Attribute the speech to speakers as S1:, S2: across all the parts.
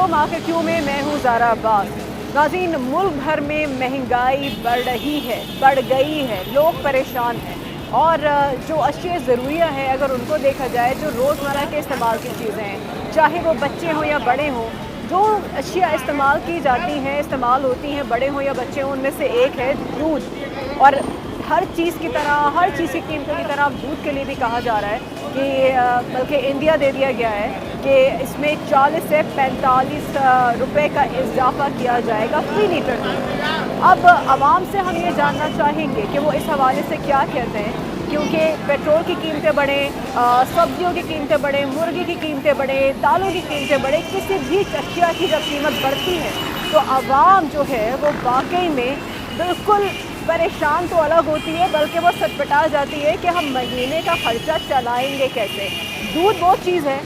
S1: वालेकुम, आखिर क्यों में मैं हूँ ज़ारा अब्बास। नाज़रीन, मुल्क भर में महंगाई बढ़ रही है, बढ़ गई है, लोग परेशान हैं और जो अशिया ज़रूरिया है अगर उनको देखा जाए, जो रोज़मर्रा के इस्तेमाल की चीज़ें हैं, चाहे वो बच्चे हों या बड़े हों, जो अशिया इस्तेमाल की जाती हैं, इस्तेमाल होती हैं, बड़े हों या बच्चे हों, उनमें से एक है दूध। और हर चीज़ की तरह, हर चीज़ की कीमतों की तरह अब दूध के लिए भी कहा जा रहा है कि बल्कि इंदिया दे दिया गया है कि इसमें 40 से 45 रुपए का इजाफा किया जाएगा फ़ी लीटर दूध। अब आवाम से हम ये जानना चाहेंगे कि वो इस हवाले से क्या कहते हैं, क्योंकि पेट्रोल की कीमतें बढ़ें, सब्जियों की कीमतें बढ़ें, मुर्गी की कीमतें बढ़ें, दालों की कीमतें बढ़ें, किसी भी अशिया की जब कीमत बढ़ती है तो आवाम जो है वो वाकई में बिल्कुल परेशान तो अलग होती है, बल्कि वो सटपटा जाती है कि हम महीने का खर्चा चलाएंगे कैसे। दूध वो चीज़ है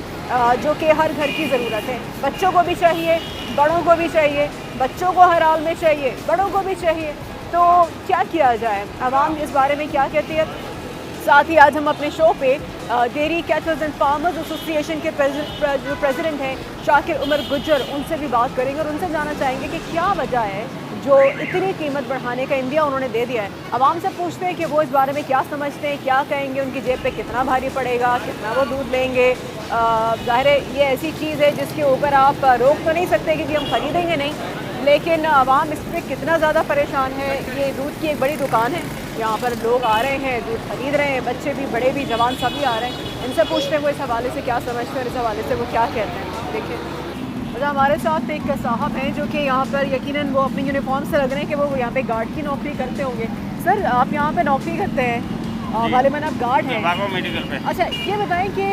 S1: जो कि हर घर की ज़रूरत है, बच्चों को भी चाहिए, बड़ों को भी चाहिए, बच्चों को हर हाल में चाहिए, बड़ों को भी चाहिए। तो क्या किया जाए, आवाम इस बारे में क्या कहती है। साथ ही आज हम अपने शो पे dairy kettles and farmers association के जो प्रेसिडेंट हैं शाकिर उमर गुज्जर, उनसे भी बात करेंगे और उनसे जानना चाहेंगे कि क्या वजह है जो इतनी कीमत बढ़ाने का इंदिया उन्होंने दे दिया है। आवाम से पूछते हैं कि वो इस बारे में क्या समझते हैं, क्या कहेंगे, उनकी जेब पे कितना भारी पड़ेगा, कितना वो दूध लेंगे। ज़ाहिर है ये ऐसी चीज़ है जिसके ऊपर आप रोक तो नहीं सकते कि हम ख़रीदेंगे नहीं, लेकिन आवाम इस पर कितना ज़्यादा परेशान है। ये दूध की एक बड़ी दुकान है, यहाँ पर लोग आ रहे हैं, दूध खरीद रहे हैं, बच्चे भी, बड़े भी, जवान सभी आ रहे हैं। इनसे पूछते हैं वो इस हवाले से क्या समझते हैं और इस हवाले से वो क्या कहते हैं। देखिए, अच्छा, हमारे साथ एक साहब हैं जो कि यहाँ पर यकीनन वो अपनी यूनिफॉर्म से लग रहे हैं कि वो यहाँ पे गार्ड की नौकरी करते होंगे। सर, आप यहाँ पे नौकरी करते हैं, गालिबन आप गार्ड हैं
S2: मेडिकल पे।
S1: अच्छा, ये बताएं कि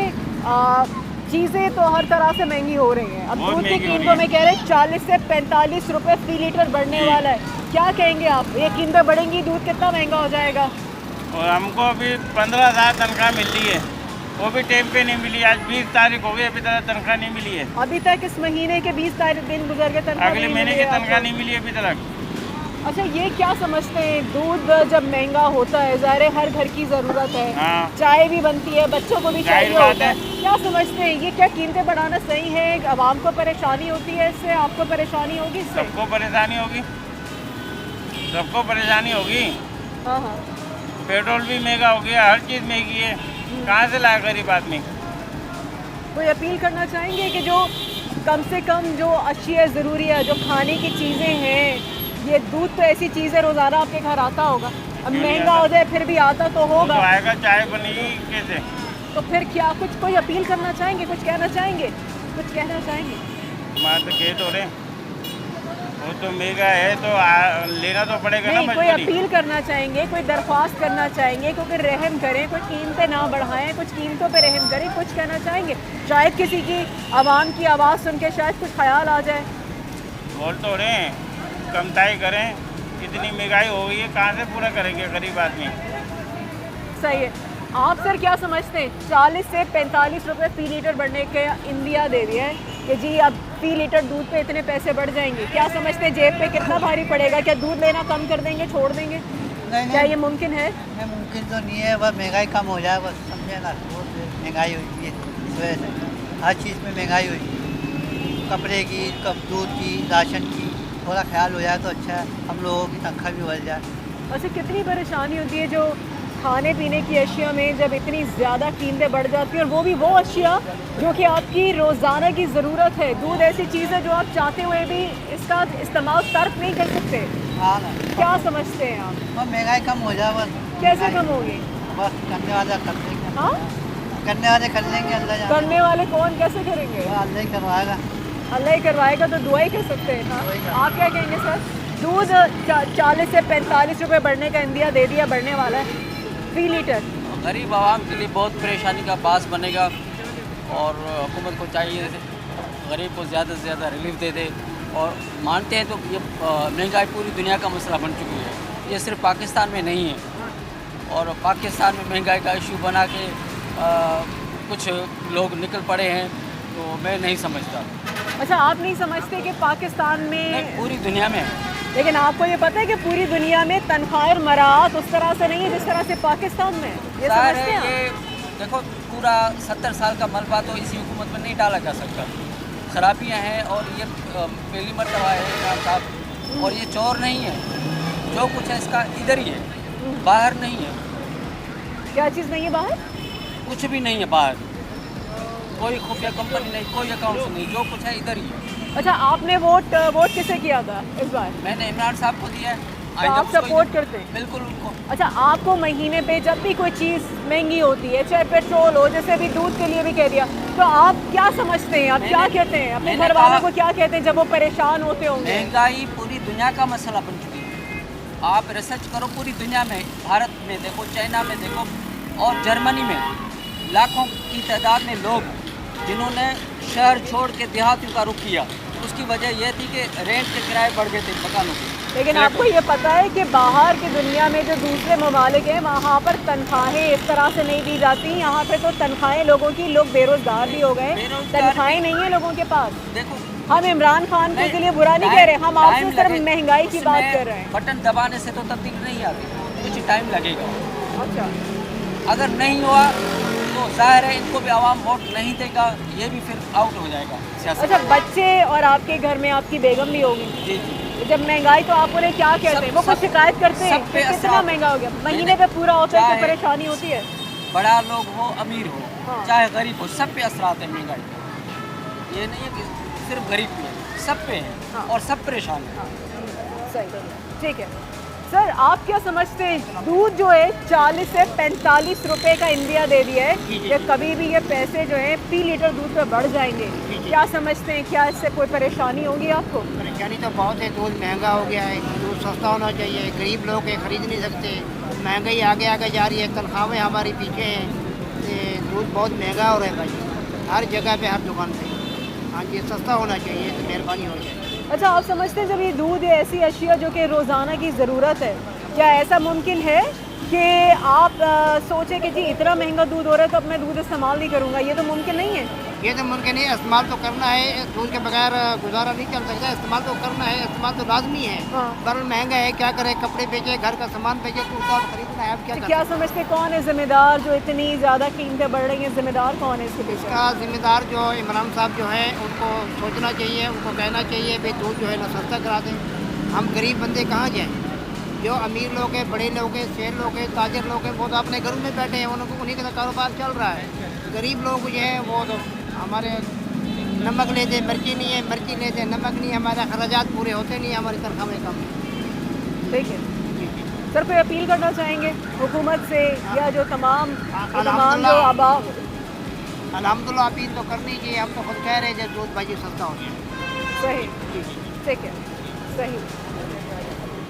S1: चीज़ें तो हर तरह से महंगी हो रही हैं। अब दूध की कीमतों में कह रहे हैं 40 से 45 रुपए फ़ी लीटर बढ़ने वाला है। क्या कहेंगे आप, ये कीमतें बढ़ेंगी, दूध कितना महंगा हो जाएगा?
S2: और हमको अभी 15,000 तनख्वाह मिल रही है, वो भी टाइम पे नहीं मिली। आज 20 तारीख हो गई, अभी तक तनख्वाह नहीं मिली है।
S1: अभी तक इस महीने के 20 तारीख दिन गुजर गए, तनख्वाह
S2: अगले महीने की तनख्वाह नहीं मिली अभी तक।
S1: अच्छा, ये क्या समझते हैं, दूध जब महंगा होता है, ज़ाहिर है हर घर की ज़रूरत है,
S2: हाँ।
S1: चाय भी बनती है, बच्चों को भी चाहिए होता है, क्या समझते हैं ये क्या कीमतें बढ़ाना सही है? आवाम को परेशानी होती है इससे, आपको परेशानी होगी इससे?
S2: सबको परेशानी होगी, सबको परेशानी होगी।
S1: हाँ हाँ,
S2: पेट्रोल भी महंगा हो गया, हर चीज़ महंगी है, कहाँ से लाए गरीब आदमी।
S1: कोई अपील करना चाहेंगे कि जो कम से कम जो अशिया ज़रूरी है, जो खाने की चीज़ें हैं, ये दूध तो ऐसी चीज़ है रोज़ाना आपके घर आता होगा, अब महंगा हो जाए फिर भी आता तो होगा,
S2: तो आएगा, चाय बनेगी कैसे?
S1: तो फिर क्या कुछ कोई अपील करना चाहेंगे, कुछ कहना चाहेंगे, कुछ कहना चाहेंगे?
S2: माँ तो कह तो रहे, वो तो महंगा है तो लेना तो पड़ेगा ना।
S1: नहीं, कोई अपील करना चाहेंगे, कोई दरख्वास्त करना चाहेंगे, क्योंकि रहम करें, कुछ कीमतें ना बढ़ाएं, कुछ कीमतों पे रहम करें, कुछ कहना चाहेंगे? शायद किसी की आवाम की आवाज़ सुन के शायद कुछ ख्याल आ जाए।
S2: बोल तो रहे हैं, कमताई करें, इतनी महंगाई हो गई है, कहाँ से पूरा करेंगे गरीब आदमी।
S1: सही है। आप सर क्या समझते हैं, 40 से 45 रुपए फ़ी लीटर बढ़ने के इंदिया दे दिया है कि जी अब फ़ी लीटर दूध पे इतने पैसे बढ़ जाएंगे, क्या समझते हैं जेब पे कितना भारी पड़ेगा? क्या दूध लेना कम कर देंगे, छोड़ देंगे?
S3: नहीं,
S1: क्या ये मुमकिन है?
S3: नहीं, मुमकिन तो नहीं है, बस महंगाई कम हो जाए, बस समझे ना। बहुत महंगाई हुई है इस वजह से, हर चीज़ में महंगाई हुई है, कपड़े की, दूध की, राशन की, थोड़ा ख्याल हो जाए तो अच्छा है, हम लोगों की तनख्वाह भी बढ़ जाए।
S1: अच्छा, कितनी परेशानी होती है जो खाने पीने की अशिया में जब इतनी ज़्यादा कीमतें बढ़ जाती हैं, और वो भी वो अशिया जो कि आपकी रोज़ाना की ज़रूरत है। दूध ऐसी चीज़ है जो आप चाहते हुए भी इसका इस्तेमाल तर्क नहीं कर सकते।
S3: हाँ ना,
S1: क्या समझते हैं आप,
S3: बस महंगाई कम हो जाए, बस।
S1: कैसे कम होगी?
S3: बस करने वाले कर लेंगे।
S1: हाँ,
S3: करने वाले कर लेंगे, अल्लाह जाने।
S1: करने वाले कौन, कैसे करेंगे?
S3: अल्लाह ही करवाएगा।
S1: अल्लाह ही करवाएगा, तो दुआ ही कर सकते हैं। हाँ, आप क्या कहेंगे सर? दूध 40 से 45 रुपए बढ़ने का इंदिया दे दिया, बढ़ने वाला है फ़ी लीटर।
S4: गरीब आवाम के लिए बहुत परेशानी का बास बनेगा और हुकूमत को चाहिए गरीब को ज़्यादा से ज़्यादा रिलीफ दे दे। और मानते हैं तो ये महंगाई पूरी दुनिया का मसला बन चुकी है, ये सिर्फ पाकिस्तान में नहीं है। और पाकिस्तान में महंगाई का इशू बना के कुछ लोग निकल पड़े हैं, तो मैं नहीं समझता।
S1: अच्छा, आप नहीं समझते कि पाकिस्तान में?
S4: नहीं, पूरी दुनिया में है।
S1: लेकिन आपको ये पता है कि पूरी दुनिया में तनख्वाह और मराहत उस तरह से नहीं है जिस तरह से पाकिस्तान में, ये समझते हैं आप?
S4: ये देखो, पूरा 70 साल का मलबा तो इसी हुकूमत में नहीं डाला जा सकता। खराबियां हैं और ये पहली मरतबा है इमरान साहब, और ये चोर नहीं है, जो कुछ है इसका इधर ही है, बाहर नहीं है,
S1: क्या चीज़ नहीं है बाहर?
S4: कुछ भी नहीं है बाहर, कोई खुफिया कंपनी नहीं, कोई अकाउंट नहीं, जो कुछ है इधर ही है।
S1: अच्छा, आपने वोट किसे किया था इस बार?
S4: मैंने इमरान साहब को दिया है।
S1: तो आप सपोर्ट करते हैं?
S4: बिल्कुल उनको।
S1: अच्छा, आपको महीने पे जब भी कोई चीज़ महंगी होती है, चाहे पेट्रोल हो, जैसे अभी दूध के लिए भी कह दिया, तो आप क्या समझते हैं, आप क्या कहते हैं अपने घर वालों को, क्या कहते हैं जब वो परेशान होते होंगे?
S4: महंगाई पूरी दुनिया का मसला बन चुकी है। आप रिसर्च करो पूरी दुनिया में, भारत में देखो, चाइना में देखो और जर्मनी में लाखों की तादाद में लोग जिन्होंने शहर छोड़ के देहातों का रुख किया, उसकी वजह यह थी कि रेंट के किराए बढ़ गए थे मकानों के।
S1: लेकिन आपको ये पता है कि बाहर की दुनिया में जो दूसरे ममालिक हैं वहाँ पर तनख्वाहें इस तरह से नहीं दी जाती। यहाँ पे तो तनख्वाहें लोगों की, लोग बेरोजगार भी हो गए, तनख्वाहें नहीं है लोगों के पास।
S4: देखो,
S1: हम इमरान खान के लिए बुरा नहीं कह रहे, हम आपसे सिर्फ महंगाई की बात कर रहे हैं।
S4: बटन दबाने से तो तब्दीली नहीं आती, कुछ टाइम लगेगा।
S1: अच्छा,
S4: अगर नहीं हुआ तो जाहिर है इनको भी आवाम वोट नहीं देगा, ये भी फिर आउट हो जाएगा सियासत।
S1: अच्छा, बच्चे और आपके घर में आपकी बेगम भी होगी,
S4: जी जी।
S1: जब महंगाई तो आप उन्हें क्या कहते हैं? वो कुछ शिकायत करते हैं कि कितना महंगा हो गया, महीने पे पूरा होता है, तो परेशानी होती है?
S4: बड़ा लोग हो, अमीर हो,
S1: हाँ।
S4: चाहे गरीब हो, सब पे असरात है महंगाई। ये नहीं है कि सिर्फ गरीब पे है, सब पे है।
S1: हाँ।
S4: और सब परेशान है।
S1: सही, ठीक है। सर, आप क्या समझते हैं, दूध जो है 40 से 45 रुपए का इंडिया दे दिया है, कि कभी भी ये पैसे जो है फी लीटर दूध पे बढ़ जाएंगे, क्या समझते हैं, क्या इससे कोई परेशानी होगी आपको?
S5: परेशानी तो बहुत है, दूध महंगा हो गया है, दूध सस्ता होना चाहिए, गरीब लोग है खरीद नहीं सकते, महंगाई आगे आगे जा रही है, तनख्वाहें हमारी पीछे हैं, दूध बहुत महंगा हो रहा है भाई, हर जगह पे, हर दुकान पे। हाँ जी, सस्ता होना चाहिए तो मेहरबानी हो जाए।
S1: अच्छा, आप समझते हैं जब ये दूध या ऐसी अशिया जो कि रोज़ाना की ज़रूरत है, क्या ऐसा मुमकिन है कि आप सोचें कि जी इतना महंगा दूध हो रहा है तो अब मैं दूध इस्तेमाल नहीं करूँगा? ये तो मुमकिन नहीं है।
S5: ये तो मुमकिन नहीं, इस्तेमाल तो करना है, दूध के बगैर गुजारा नहीं चल सकता, इस्तेमाल तो करना है, इस्तेमाल तो लाजमी है।
S1: हाँ।
S5: पर महंगा है, क्या करे, कपड़े बेचे, घर का सामान बेचे, तो उसका खरीदना है, अब क्या
S1: तो
S5: करें?
S1: क्या समझते हैं कौन है जिम्मेदार, जो इतनी ज़्यादा कीमतें बढ़ रही हैं, जिम्मेदार कौन है इसके पीछे?
S5: इसका जिम्मेदार जो इमरान साहब जो है उनको सोचना चाहिए, उनको कहना चाहिए भाई दूध जो है ना सस्ता करा दें। हम गरीब बंदे कहाँ जाएं? जो अमीर लोग हैं, बड़े लोग हैं, शेर लोग हैं, ताजर लोग हैं, वो तो अपने घरों में बैठे हैं, उनको उन्हीं का कारोबार चल रहा है। गरीब लोग जो हैं वो तो हमारे नमक लेते, मिर्ची नहीं है, मिर्ची लेते, नमक नहीं है, हमारे अखराजात पूरे होते नहीं, हमारी तनख्वाहें कम है।
S1: ठीक है सर, कोई अपील करना चाहेंगे हुकूमत से या जो तमाम जो आबाद?
S5: अल्हम्दुलिल्लाह अपील तो करनी चाहिए, हम तो खुद कह रहे हैं जब दूध भाजी सस्ता हो गया।
S1: सही, ठीक है, सही।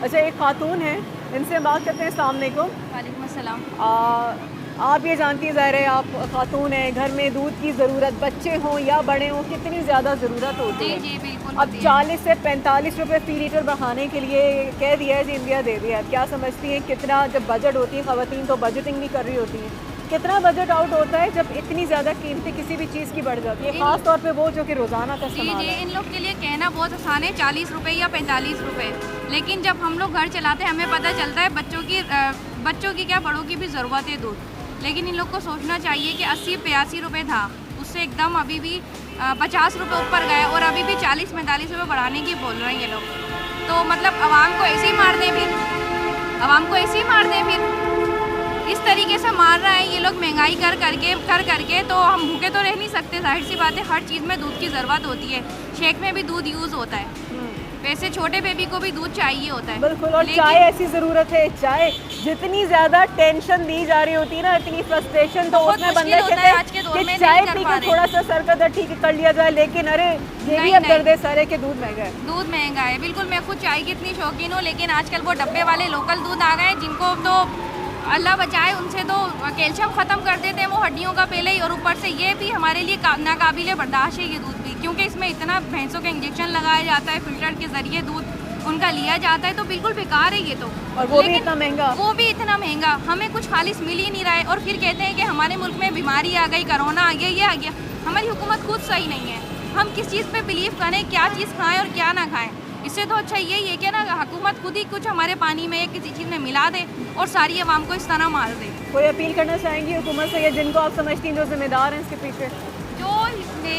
S1: अच्छा, एक खातून है, इनसे बात करते हैं। अस्सलाम वालेकुम।
S6: वालेकुम अस्सलाम।
S1: आप ये जानती हैं, ज़ाहिर है आप खातून हैं, घर में दूध की ज़रूरत, बच्चे हों या बड़े हों, कितनी ज़्यादा ज़रूरत होती है।
S6: जी जी बिल्कुल।
S1: अब 40 से 45 रुपए फी लीटर बढ़ाने के लिए कह दिया है, इंडिया दे दिया है। क्या समझती हैं कितना, जब बजट होती है, ख़वातीन तो बजटिंग भी कर रही होती हैं, कितना बजट आउट होता है जब इतनी ज़्यादा कीमतें किसी भी चीज़ की बढ़ जाती है, ख़ास तौर पे वो जो कि रोज़ाना का
S6: जी
S1: इस्तेमाल
S6: जी,
S1: है?
S6: इन लोग के लिए कहना बहुत आसान है 40 रुपए या 45 रुपए, लेकिन जब हम लोग घर चलाते हैं हमें पता चलता है बच्चों की क्या, बड़ों की भी ज़रूरत है दूध। लेकिन इन लोग को सोचना चाहिए कि 80-82 रुपये था, उससे एकदम अभी भी 50 रुपये ऊपर गए और अभी भी 40-45 रुपये बढ़ाने की बोल रहे हैं ये लोग। तो मतलब आवाम को ऐसे ही मार दें फिर, इस तरीके से मार रहा है ये लोग महंगाई कर करके। तो हम भूखे तो रह नहीं सकते, जाहिर सी बात है, हर चीज़ में दूध की ज़रूरत होती है, शेक में भी दूध यूज़ होता है, वैसे छोटे बेबी को भी दूध चाहिए होता है।
S1: बिल्कुल। और चाय ऐसी ज़रूरत है, चाय जितनी ज़्यादा टेंशन दी जा रही होती है ना, इतनी फ्रस्ट्रेशन, तो
S6: बहुत
S1: उसमें
S6: मुश्किल
S1: बंदा
S6: होता
S1: कहता
S6: है
S1: है
S6: आज के दौर
S1: कि
S6: में,
S1: चाय
S6: नहीं कर
S1: पी
S6: पा
S1: के
S6: रहे।
S1: थोड़ा सा सर का दर्द ठीक कर लिया जाए, लेकिन अरे ये भी अब दर्द है सर है कि दूध महंगा है।
S6: दूध महंगा है, बिल्कुल। मैं खुद चाय की इतनी शौकीन हूँ, लेकिन आजकल वो डब्बे वाले लोकल दूध आ गए हैं, जिनको तो अल्लाह बचाए, उनसे तो कैल्शियम ख़त्म कर देते हैं वो हड्डियों का पहले ही, और ऊपर से ये भी हमारे लिए नाकाबिले बर्दाश्त है ये दूध भी, क्योंकि इसमें इतना भैंसों का इंजेक्शन लगाया जाता है, फिल्टर के ज़रिए दूध उनका लिया जाता है, तो बिल्कुल बेकार है ये तो।
S1: और वो भी इतना महंगा,
S6: हमें कुछ खालिश मिल ही नहीं रहा है, और फिर कहते हैं कि हमारे मुल्क में बीमारी आ गई, कोरोना आ गया, ये आ गया। हमारी हुकूमत खुद सही नहीं है, हम किस चीज़ पे बिलीव करें, क्या चीज़ खाएं और क्या ना खाएं। इससे तो अच्छा यही है कि ना हुकूमत खुद ही कुछ हमारे पानी में या किसी चीज़ में मिला दे और सारी आवाम को इस तरह मार दे।
S1: कोई अपील करना चाहेंगी हुकूमत से, या जिनको आप समझती हैं जो जिम्मेदार हैं इसके पीछे?
S6: जो ने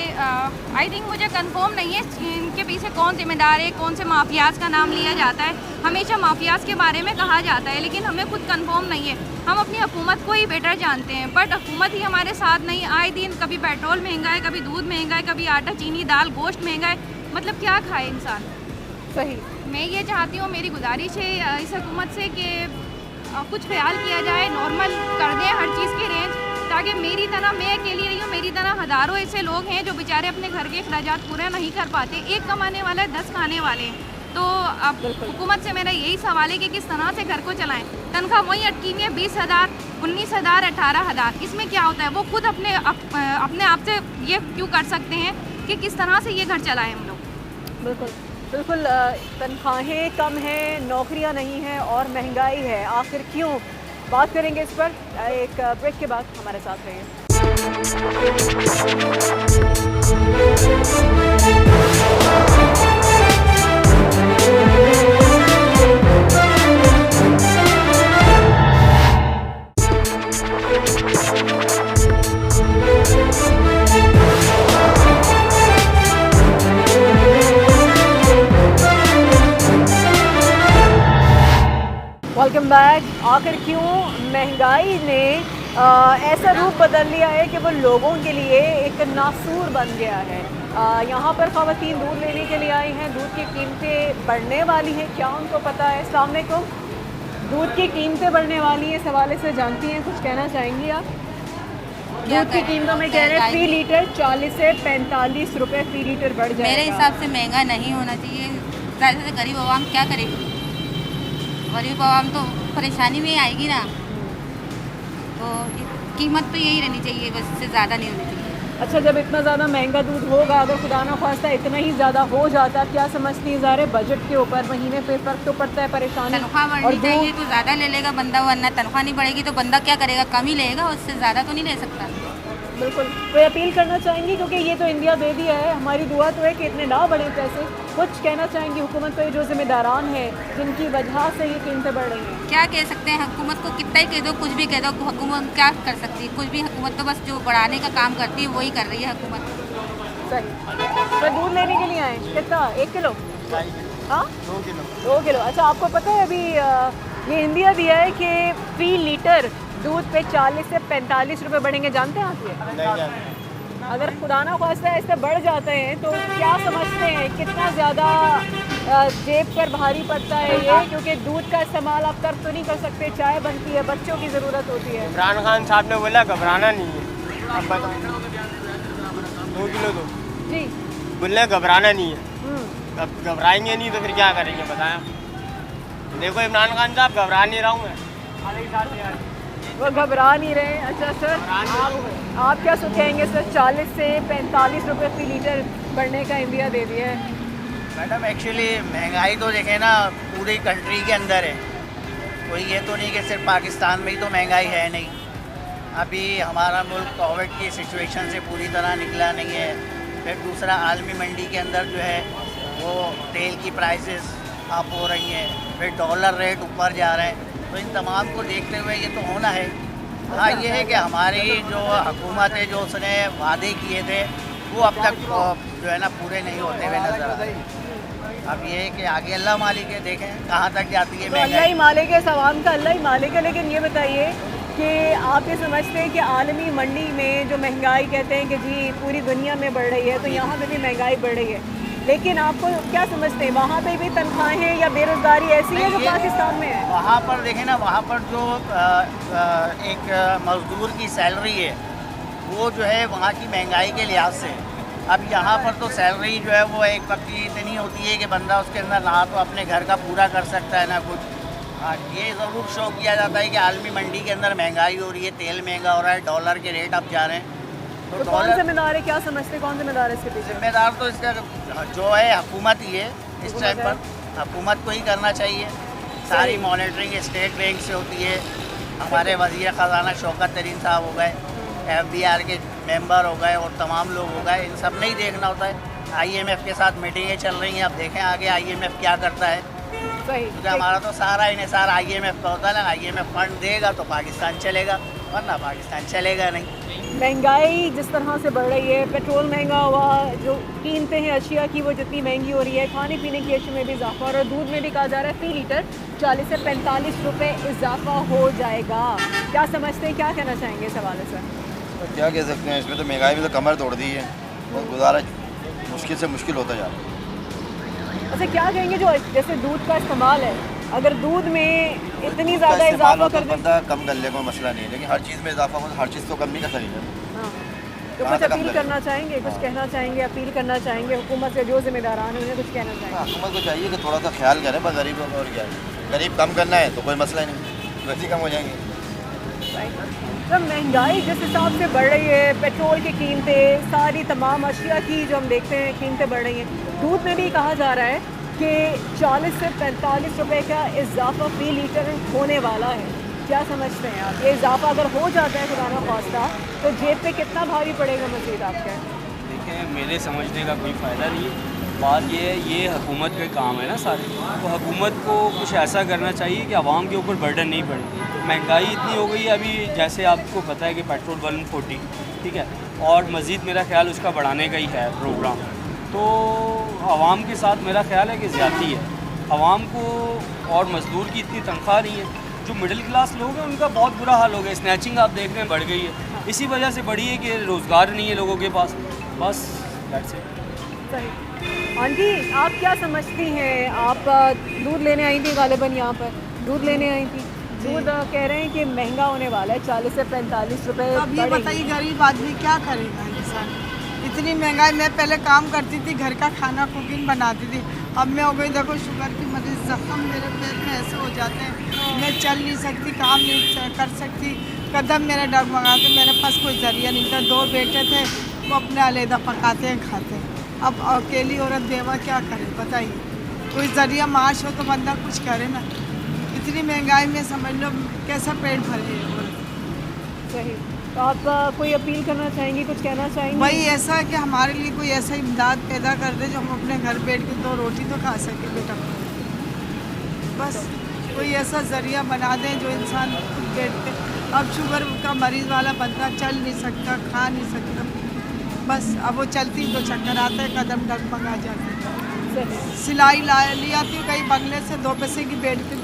S6: आई थिंक मुझे कंफर्म नहीं है इनके पीछे कौन जिम्मेदार है, कौन से माफियाज का नाम लिया जाता है। हमेशा माफियाज के बारे में कहा जाता है, लेकिन हमें खुद कंफर्म नहीं है। हम अपनी हुकूमत को ही बेटर जानते हैं, बट हुकूमत ही हमारे साथ नहीं। आए दिन कभी पेट्रोल महंगा है, कभी दूध महंगा है, कभी आटा चीनी दाल गोश्त महंगा है, मतलब क्या खाए इंसान।
S1: सही।
S6: मैं ये चाहती हूँ, मेरी गुजारिश है इस हुकूमत से कि कुछ ख्याल किया जाए, नॉर्मल कर दें हर चीज़ की रेंज, ताकि मेरी तरह, मैं अकेली रही हूँ, मेरी तरह हज़ारों ऐसे लोग हैं जो बेचारे अपने घर के अखराजात पूरे नहीं कर पाते। एक कमाने वाला है, 10 खाने वाले हैं। तो अब हुकूमत से मेरा यही सवाल है कि किस तरह से घर को चलाएं। तनख्वाह वही अटकी हुई है 20,000, 19,000, 18,000। इसमें क्या होता है, वो खुद अपने आप से ये क्यों कर सकते हैं कि किस तरह से ये घर चलाएं हम लोग।
S1: बिल्कुल बिल्कुल। तनख्वाहें कम हैं, नौकरियां नहीं हैं और महंगाई है, आखिर क्यों? बात करेंगे इस पर एक ब्रेक के बाद। हमारे साथ रहिए। Welcome back. आखिर क्यों महंगाई ने ऐसा रूप बदल लिया है कि वो लोगों के लिए एक नासूर बन गया है। यहाँ पर ख़वातीन दूध लेने के लिए आई हैं, दूध की कीमतें बढ़ने वाली हैं, क्या उनको पता है? अस्सलाम वालेकुम। दूध की कीमतें बढ़ने वाली हैं, इस हवाले से जानती हैं, कुछ कहना चाहेंगी आप? दूध की कीमतों में कह रहे हैं फ़ी लीटर 40 से 45 रुपये फ़ी लीटर बढ़ जाएगा।
S7: मेरे हिसाब से महंगा नहीं होना चाहिए। ज़्यादा से गरीब आवाम क्या करेगी? गरीब आवाम तो परेशानी में आएगी ना। तो कीमत तो यही रहनी चाहिए, बस इससे ज़्यादा नहीं होनी चाहिए।
S1: अच्छा, जब इतना ज़्यादा महंगा दूध होगा, अगर खुदा ना ख्वास्ता इतना ही ज़्यादा हो जाता, क्या समझती हैं? ज़ाहिर बजट के ऊपर महीने पे फ़र्क तो पड़ता है, परेशानी।
S7: तनख्वाह बढ़नी चाहिए तो ज़्यादा ले लेगा बंदा, वरना तनख्वाह नहीं बढ़ेगी तो बंदा क्या करेगा? कम ही लेगा, उससे ज़्यादा तो नहीं ले सकता।
S1: बिल्कुल। कोई अपील करना चाहेंगी, क्योंकि ये तो इंडिया दे दिया है, हमारी दुआ तो है कि इतने ना बढ़े पैसे। कुछ कहना चाहेंगी हुकूमत पे, जो जिम्मेदारान हैं जिनकी वजह से ये कीमतें बढ़ रही हैं?
S7: क्या कह सकते हैं, हुकूमत को कितना ही कह दो, कुछ भी कह दो, हुकूमत क्या कर सकती है? कुछ भी। हुकूमत तो बस जो बढ़ाने का काम करती है वही कर रही है हुकूमत।
S1: सही। तो दूध लेने के लिए आए, कितना? 1 किलो? हाँ, 2 किलो। अच्छा, आपको पता है अभी ये इंडिया दिया है कि फ़ी लीटर दूध पे 40 से 45 रुपये बढ़ेंगे, जानते हैं आप ये? अगर खुदा ना ख्वास्ता ऐसे बढ़ जाते हैं तो क्या समझते हैं कितना ज़्यादा जेब पर भारी पड़ता है ये? क्योंकि दूध का इस्तेमाल आप तर्क तो नहीं कर सकते, चाय बनती है, बच्चों की ज़रूरत होती है।
S2: इमरान खान साहब ने बोला घबराना नहीं है, अब बताओ 2 किलो दो
S1: जी।
S2: बोले घबराना नहीं है, अब घबराएंगे नहीं तो फिर क्या करेंगे बताएं? देखो इमरान खान साहब घबरा नहीं रहा हूँ मैं,
S1: वो घबरा नहीं रहे। अच्छा सर, आप क्या कहेंगे सर? 40 से 45 रुपये फ़ी लीटर बढ़ने का इंडिया दे दिया है।
S8: मैडम एक्चुअली महंगाई तो देखें ना पूरी कंट्री के अंदर है, कोई ये तो नहीं कि सिर्फ पाकिस्तान में ही तो महंगाई है नहीं। अभी हमारा मुल्क कोविड की सिचुएशन से पूरी तरह निकला नहीं है। फिर दूसरा आलमी मंडी के अंदर जो है वो तेल की प्राइसेस अप हो रही हैं, फिर डॉलर रेट ऊपर जा रहे हैं। तो इन तमाम को देखते हुए ये तो होना है। हाँ, ये है कि हमारी जो हुकूमत है, जो उसने वादे किए थे वो अब तक जो है ना पूरे नहीं होते हुए नजर आ रहे हैं। अब ये है कि आगे अल्लाह मालिक है, देखें कहाँ तक जाती है।
S1: तो अल्लाह ही मालिक है, सवाम का अल्लाह ही मालिक है। लेकिन ये बताइए कि आप ये समझते हैं कि आलमी मंडी में जो महंगाई कहते हैं कि जी पूरी दुनिया में बढ़ रही है, तो यहाँ पे भी महंगाई बढ़ रही है, लेकिन आपको क्या समझते हैं वहाँ पे भी तनख्वाहें या बेरोज़गारी ऐसी है जो पाकिस्तान में है?
S8: वहाँ पर देखें ना, वहाँ पर जो एक मज़दूर की सैलरी है वो जो है वहाँ की महंगाई के लिहाज से, अब यहाँ पर तो सैलरी जो है वो एक वक्त की इतनी होती है कि बंदा उसके अंदर ना तो अपने घर का पूरा कर सकता है ना कुछ। हाँ, ये ज़रूर शो किया जाता है कि आलमी मंडी के अंदर महंगाई हो रही है, तेल महंगा हो रहा है, डॉलर के रेट अब जा रहे हैं।
S1: तो कौन जिम्मेदार है? क्या समझते कौन जिम्मेदार है इसके पीछे?
S8: जिम्मेदार तो इसका जो है हुकूमत ही है। इस टाइम पर हुकूमत को ही करना चाहिए। सारी मॉनिटरिंग स्टेट बैंक से होती है। हमारे वज़ीर ख़जाना शौकत तरीन साहब हो गए, FBR के मेंबर हो गए और तमाम लोग हो गए, इन सब ने ही देखना होता है। IMF के साथ मीटिंगें चल रही हैं, अब देखें आगे IMF क्या करता है।
S1: सही।
S8: क्योंकि हमारा तो सारा IMF का होता है ना, IMF फंड देगा तो पाकिस्तान चलेगा, वरना पाकिस्तान चलेगा नहीं।
S1: महंगाई जिस तरह से बढ़ रही है, पेट्रोल महंगा हुआ, जो कीमतें हैं अशिया की वो जितनी महंगी हो रही है, खाने पीने की अशिया में भी इजाफा, और दूध में भी कहा जा रहा है फी लीटर 40 से 45 रुपए इजाफा हो जाएगा। क्या समझते हैं, क्या कहना चाहेंगे इस हवाले से?
S9: तो क्या कह सकते हैं, इसमें तो महंगाई में तो कमर तोड़ दी है और गुजारा मुश्किल से मुश्किल होता जा रहा है।
S1: अच्छा, क्या कहेंगे जो जैसे दूध का इस्तेमाल है, अगर दूध में इतनी ज़्यादा इजाफा कर दे,
S9: बंदा कम कर ले, कोई मसला नहीं है, लेकिन हर चीज़ में इजाफा हो, हर चीज़ तो कम नहीं कर सकते।
S1: हाँ, तो कुछ अपील करना चाहेंगे, कुछ कहना चाहेंगे, अपील करना चाहेंगे हुकूमत से, जो जिम्मेदारान है उन्हें कुछ कहना चाहेंगे?
S9: हुकूमत को चाहिए कि थोड़ा सा ख्याल करें बस गरीबों का, और क्या है, गरीब कम करना है तो कोई मसला ही नहीं, वैसे ही कम हो जाएंगे।
S1: तो महंगाई जिस हिसाब से बढ़ रही है, पेट्रोल की कीमतें, सारी तमाम अशिया की जो हम देखते हैं कीमतें बढ़ रही हैं, दूध में भी कहा जा रहा है कि 40 से 45 रुपए का इजाफा फी लीटर होने वाला है। क्या समझते हैं आप, ये इजाफा अगर हो जाता है खुदा न खास्ता तो जेब पे कितना भारी पड़ेगा मज़ीद आपके?
S10: देखिए, मेरे समझने का कोई फ़ायदा नहीं है। बात ये है, ये हुकूमत के काम है ना सारे, तो हुकूमत को कुछ ऐसा करना चाहिए कि आवाम के ऊपर बर्डन नहीं पड़े। महंगाई इतनी हो गई है अभी, जैसे आपको पता है कि पेट्रोल 140, ठीक है, और मज़ीद मेरा ख्याल उसका बढ़ाने का ही है प्रोग्राम, तो आवाम के साथ मेरा ख्याल है कि ज़्यादती है। आवाम को और मज़दूर की इतनी तनख्वाह नहीं है, जो मिडिल क्लास लोग हैं उनका बहुत बुरा हाल हो गया। स्नैचिंग आप देख रहे हैं बढ़ गई है, इसी वजह से बढ़ी है कि रोज़गार नहीं है लोगों के पास, बस दैट्स इट।
S1: सही। आंटी, आप क्या समझती हैं, आप दूध लेने आई थी गालिबन यहाँ पर, दूध लेने आई थी, दूध कह रहे हैं कि महंगा होने वाला है, 40 से 45 रुपए।
S11: अब ये बताइए गरीब आदमी क्या करेगा इंसान, इतनी महंगाई। मैं पहले काम करती थी, घर का खाना कुकिंग बनाती थी, अब मैं हो गई देखो शुगर की मरीज, जख्म मेरे पेट में ऐसे हो जाते हैं, मैं चल नहीं सकती, काम नहीं कर सकती, कदम मेरे डगमगाते, मेरे पास कोई जरिया नहीं था। 2 बेटे थे, वो अपने अलहदा पकाते हैं खाते हैं, अब अकेली औरत बेवा क्या करे बताइए, कोई जरिया माश हो तो बंदा कुछ करे ना। इतनी महंगाई में समझ लो कैसा पेट भरे।
S1: सही। तो आप कोई अपील करना चाहेंगी, कुछ कहना चाहेंगी?
S11: वही ऐसा है कि हमारे लिए कोई ऐसा इमदाद पैदा कर दे जो हम अपने घर बैठ के 2 रोटी तो खा सके बेटा, बस कोई ऐसा ज़रिया बना दें जो इंसान खुद बैठ के, अब शुगर का मरीज़ वाला बंदा चल नहीं सकता, खा नहीं सकता, बस अब वो चलती तो चक्कर आता है, कदम डगमगा जाते हैं। सिलाई ले आती हूँ कहीं बंगले से, 2 पैसे की बेड पे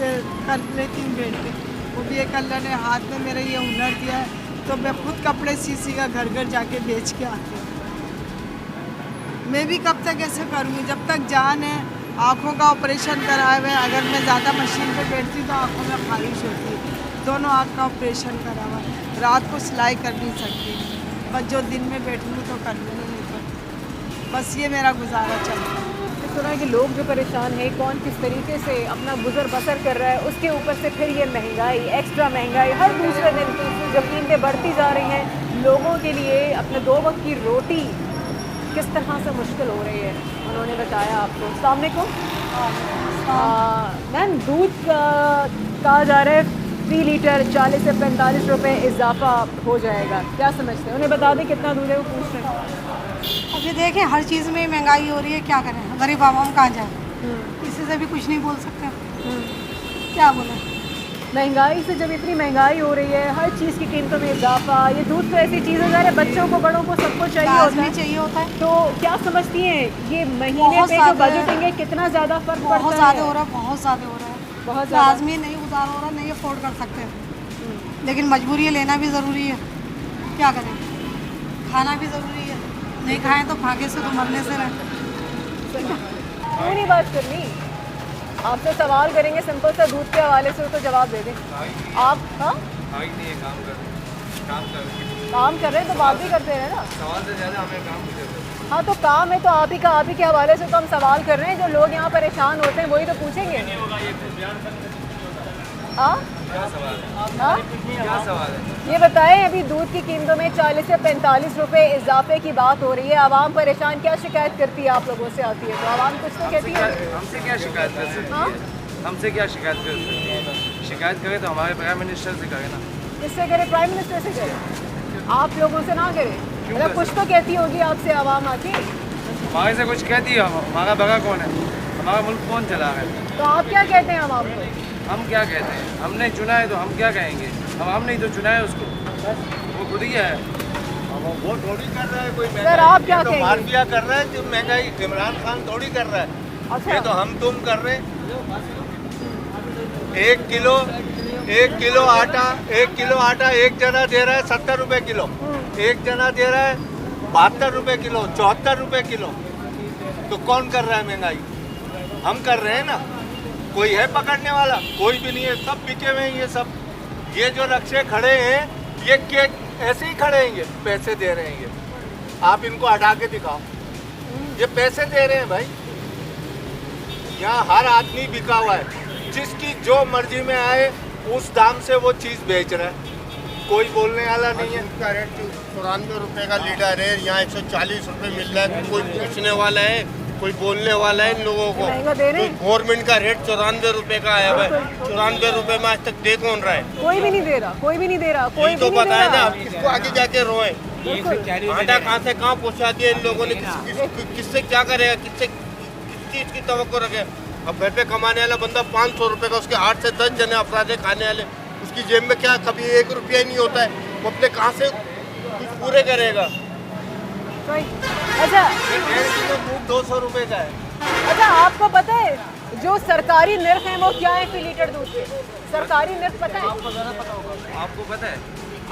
S11: कर लेती हूँ बेड पे, वो भी एक अल्लाह ने हाथ में मेरे ये हुनर दिया है, तो मैं खुद कपड़े सी का घर घर जाके बेच के आती हूँ। मैं भी कब तक ऐसे करूँगी, जब तक जान है। आँखों का ऑपरेशन कराए हुए, अगर मैं ज़्यादा मशीन पे बैठती तो आँखों में खारिश होती है, दोनों आँख का ऑपरेशन करा हुआ, रात को सिलाई कर नहीं सकती, बस जो दिन में बैठूँगी तो कर लूँगी, नहीं तो बस ये मेरा गुजारा चल रहा है।
S1: इस तरह के लोग जो परेशान हैं, कौन किस तरीके से अपना गुजर बसर कर रहा है, उसके ऊपर से फिर ये महंगाई, एक्स्ट्रा महंगाई, हर दूसरे दिन जब कीमतें बढ़ती जा रही हैं, लोगों के लिए अपने 2 वक्त की रोटी किस तरह से मुश्किल हो रही है, उन्होंने बताया आपको। अस्सलाम वालेकुम मैम, दूध कहा जा रहा है फी लीटर 40 से 45 रुपए इजाफा हो जाएगा, क्या समझते हैं? उन्हें बता दें कितना दूध है, वो पूछ रहे हैं।
S12: अभी देखें हर चीज़ में महंगाई हो रही है, क्या करें, गरीब आवाम कहाँ जाए, किसी से भी कुछ नहीं बोल सकते, क्या बोलें।
S1: महंगाई से जब इतनी महंगाई हो रही है, हर चीज़ की कीमतों में इजाफा, ये दूध तो ऐसी चीज़ है ज़रा बच्चों को बड़ों को सबको चाहिए होता है, तो क्या समझती हैं ये महीने पे जो बजटिंग है कितना ज़्यादा फ़र्क पड़ता है?
S12: बहुत ज़्यादा हो रहा है, बहुत ज़्यादा हो रहा है,
S1: बहुत ज़्यादा।
S12: आदमी नहीं उधार हो रहा, नहीं अफोर्ड कर सकते, लेकिन मजबूरी है, लेना भी ज़रूरी है, क्या करें, खाना भी ज़रूरी है, नहीं खाएं तो फाके से तो मरने से रहे।
S1: क्यों नहीं बात करनी, आपसे सवाल करेंगे सिंपल सा दूध के हवाले से, तो जवाब दे दें आप। हाँ, काम कर रहे हैं तो बात भी करते हैं ना, सवाल से ज़्यादा हमें काम भी करते हैं। हाँ, तो काम है तो आप ही के हवाले से तो हम सवाल कर रहे हैं, जो लोग यहाँ परेशान होते हैं वही तो पूछेंगे। हाँ, क्या सवाल है? ये बताएं, अभी दूध की कीमतों में 40 से 45 रुपए इजाफे की बात हो रही है, आवाम परेशान, क्या शिकायत करती है आप लोगों से आती है तो आवाम कुछ तो कहती है?
S13: हमसे क्या शिकायत कर सकती है? हमसे क्या शिकायत कर सकती है? शिकायत करें तो हमारे प्राइम मिनिस्टर से करें ना।
S1: किससे करें? प्राइम मिनिस्टर से करें, आप लोगों से ना करें? मतलब कुछ तो कहती होगी आपसे आवाम आके,
S13: हमारे से कुछ कहती है, हमारा बगा कौन है, हमारा मुल्क कौन चला रहा है,
S1: तो आप क्या कहते हैं आवाम को?
S13: हम क्या कहते हैं, हमने चुना है तो हम क्या कहेंगे, अब हम नहीं तो चुना है उसको, वो खुद ही है।
S14: वो थोड़ी कर रहा है कोई
S1: सर,
S14: महंगाई,
S1: आप क्या
S14: ये तो
S1: कहेंगे?
S14: माफिया कर रहा है जो महंगाई इमरान खान थोड़ी कर रहा है।
S1: अच्छा।
S14: ये तो हम तुम कर रहे हैं। 1 किलो आटा एक जना दे रहा है 70 रुपए किलो, एक जना दे रहा है 72 रुपए किलो, 74 रुपए किलो। तो कौन कर रहा है महंगाई? हम कर रहे हैं ना। कोई है पकड़ने वाला? कोई भी नहीं है, सब बिके हुए हैं ये सब। ये जो रक्शे खड़े हैं ये केक ऐसे ही खड़े हैं, ये पैसे दे रहे हैं। ये आप इनको हटा के दिखाओ, ये पैसे दे रहे हैं भाई। यहाँ हर आदमी बिका हुआ है, जिसकी जो मर्जी में आए उस दाम से वो चीज़ बेच रहा है, कोई बोलने वाला नहीं है।
S15: उसका रेट 94 रुपये का लीटर है, यहाँ 140 रुपये मिल रहा है। कोई पूछने वाला है, कोई बोलने वाला है इन लोगों को? गवर्नमेंट का रेट 94 रुपये का आया हुआ है। 94 रुपये में आज तक दे कौन रहा है?
S1: कोई भी नहीं दे रहा, कोई भी नहीं दे रहा, कोई
S15: तो
S1: भी नहीं
S15: पता
S1: दे
S15: है ना,
S1: रहा।
S15: किसको आगे जाके रोए? आटा कहाँ से कहाँ पहुँचा दिया इन लोगों ने? किससे क्या करेगा? किस चीज़ की तवक्को रखे? अब घर पे कमाने वाला बंदा 500 रुपये का, उसके 8 से 10 जने अपराध खाने वाले, उसकी जेब में क्या कभी 1 रुपया ही नहीं होता है। वो अपने कहाँ से कुछ पूरे करेगा?
S1: अच्छा,
S14: 1.5 किलो मूंग 200 रुपये का है।
S1: अच्छा, आपको पता है जो सरकारी नर्ख है वो क्या है फी लीटर दूध के? सरकारी नर्ख पता है?
S13: आपको पता है?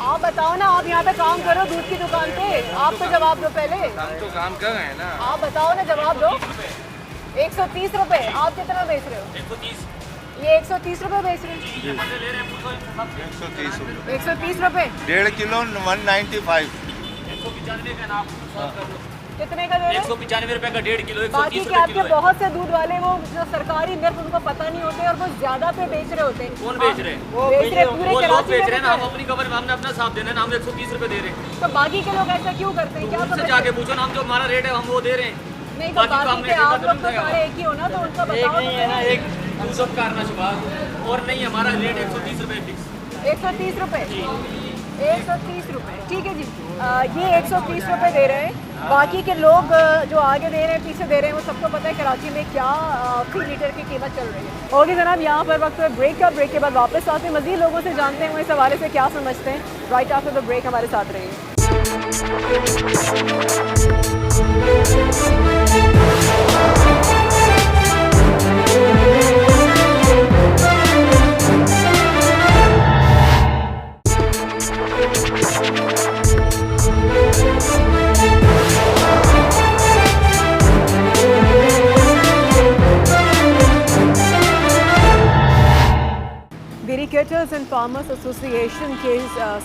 S1: आप बताओ ना, आप यहाँ पे काम करो दूध की दुकान पे, आप तो जवाब दो पहले।
S13: हम तो काम कर रहे हैं ना।
S1: आप बताओ ना, जवाब दो। 130 रुपए, आप कितना बेच रहे हो? 130। ये 130 रुपए बेच रहे हैं?
S14: 130 रुपये।
S1: 130 रुपए।
S14: 1.5 किलो 195।
S4: 195 का नाम
S1: कितने का दे रहे हैं?
S4: 195 रुपए का 1.5 किलो,
S1: बाकी
S4: 130
S1: के
S4: रुपए
S1: आपके
S4: किलो है।
S1: बहुत से दूध वाले वो जो सरकारी नर्ख उनको पता नहीं होते और वो ज्यादा पे बेच रहे होते हैं।
S4: कौन बेच रहे हैं?
S1: वो बेच रहे पूरे
S4: वो लोग
S1: कराची
S4: बेच
S1: में
S4: रहे हैं ना, हम अपनी खबर में हमने अपना साफ देना है ना, हम 130 रुपए दे रहे हैं।
S1: तो बाकी के लोग ऐसा क्यों करते हैं? क्या
S4: उनसे
S1: समझते
S4: जाके
S1: हैं?
S4: पूछो ना, हम जो हमारा रेट है हम वो दे रहे हैं।
S1: नहीं तो बाकी के आप लोग तो सारे एक ही हो ना, तो उनका
S4: एक
S1: बताओ।
S4: नहीं है ना, एक दूसरा कारना शुभाग और नहीं, हमारा रेट 130 रुपए फिक्स।
S1: 130 रुपए। 130 रुपए, ठीक है जी। ये 130 रुपए दे रहे हैं। बाकी के लोग जो आगे दे रहे हैं, पीछे दे रहे हैं, वो सबको पता है कराची में क्या फी लीटर की कीमत चल रही है। ओके जनाब, यहाँ पर वक्त है ब्रेक का। ब्रेक के बाद वापस आते हैं, मज़ीद लोगों से जानते हैं वो इस हवाले से क्या समझते हैं। राइट आफ्टर द ब्रेक हमारे साथ रहिए। एग्रीकल्चर्स एंड फार्मर्स एसोसिएशन के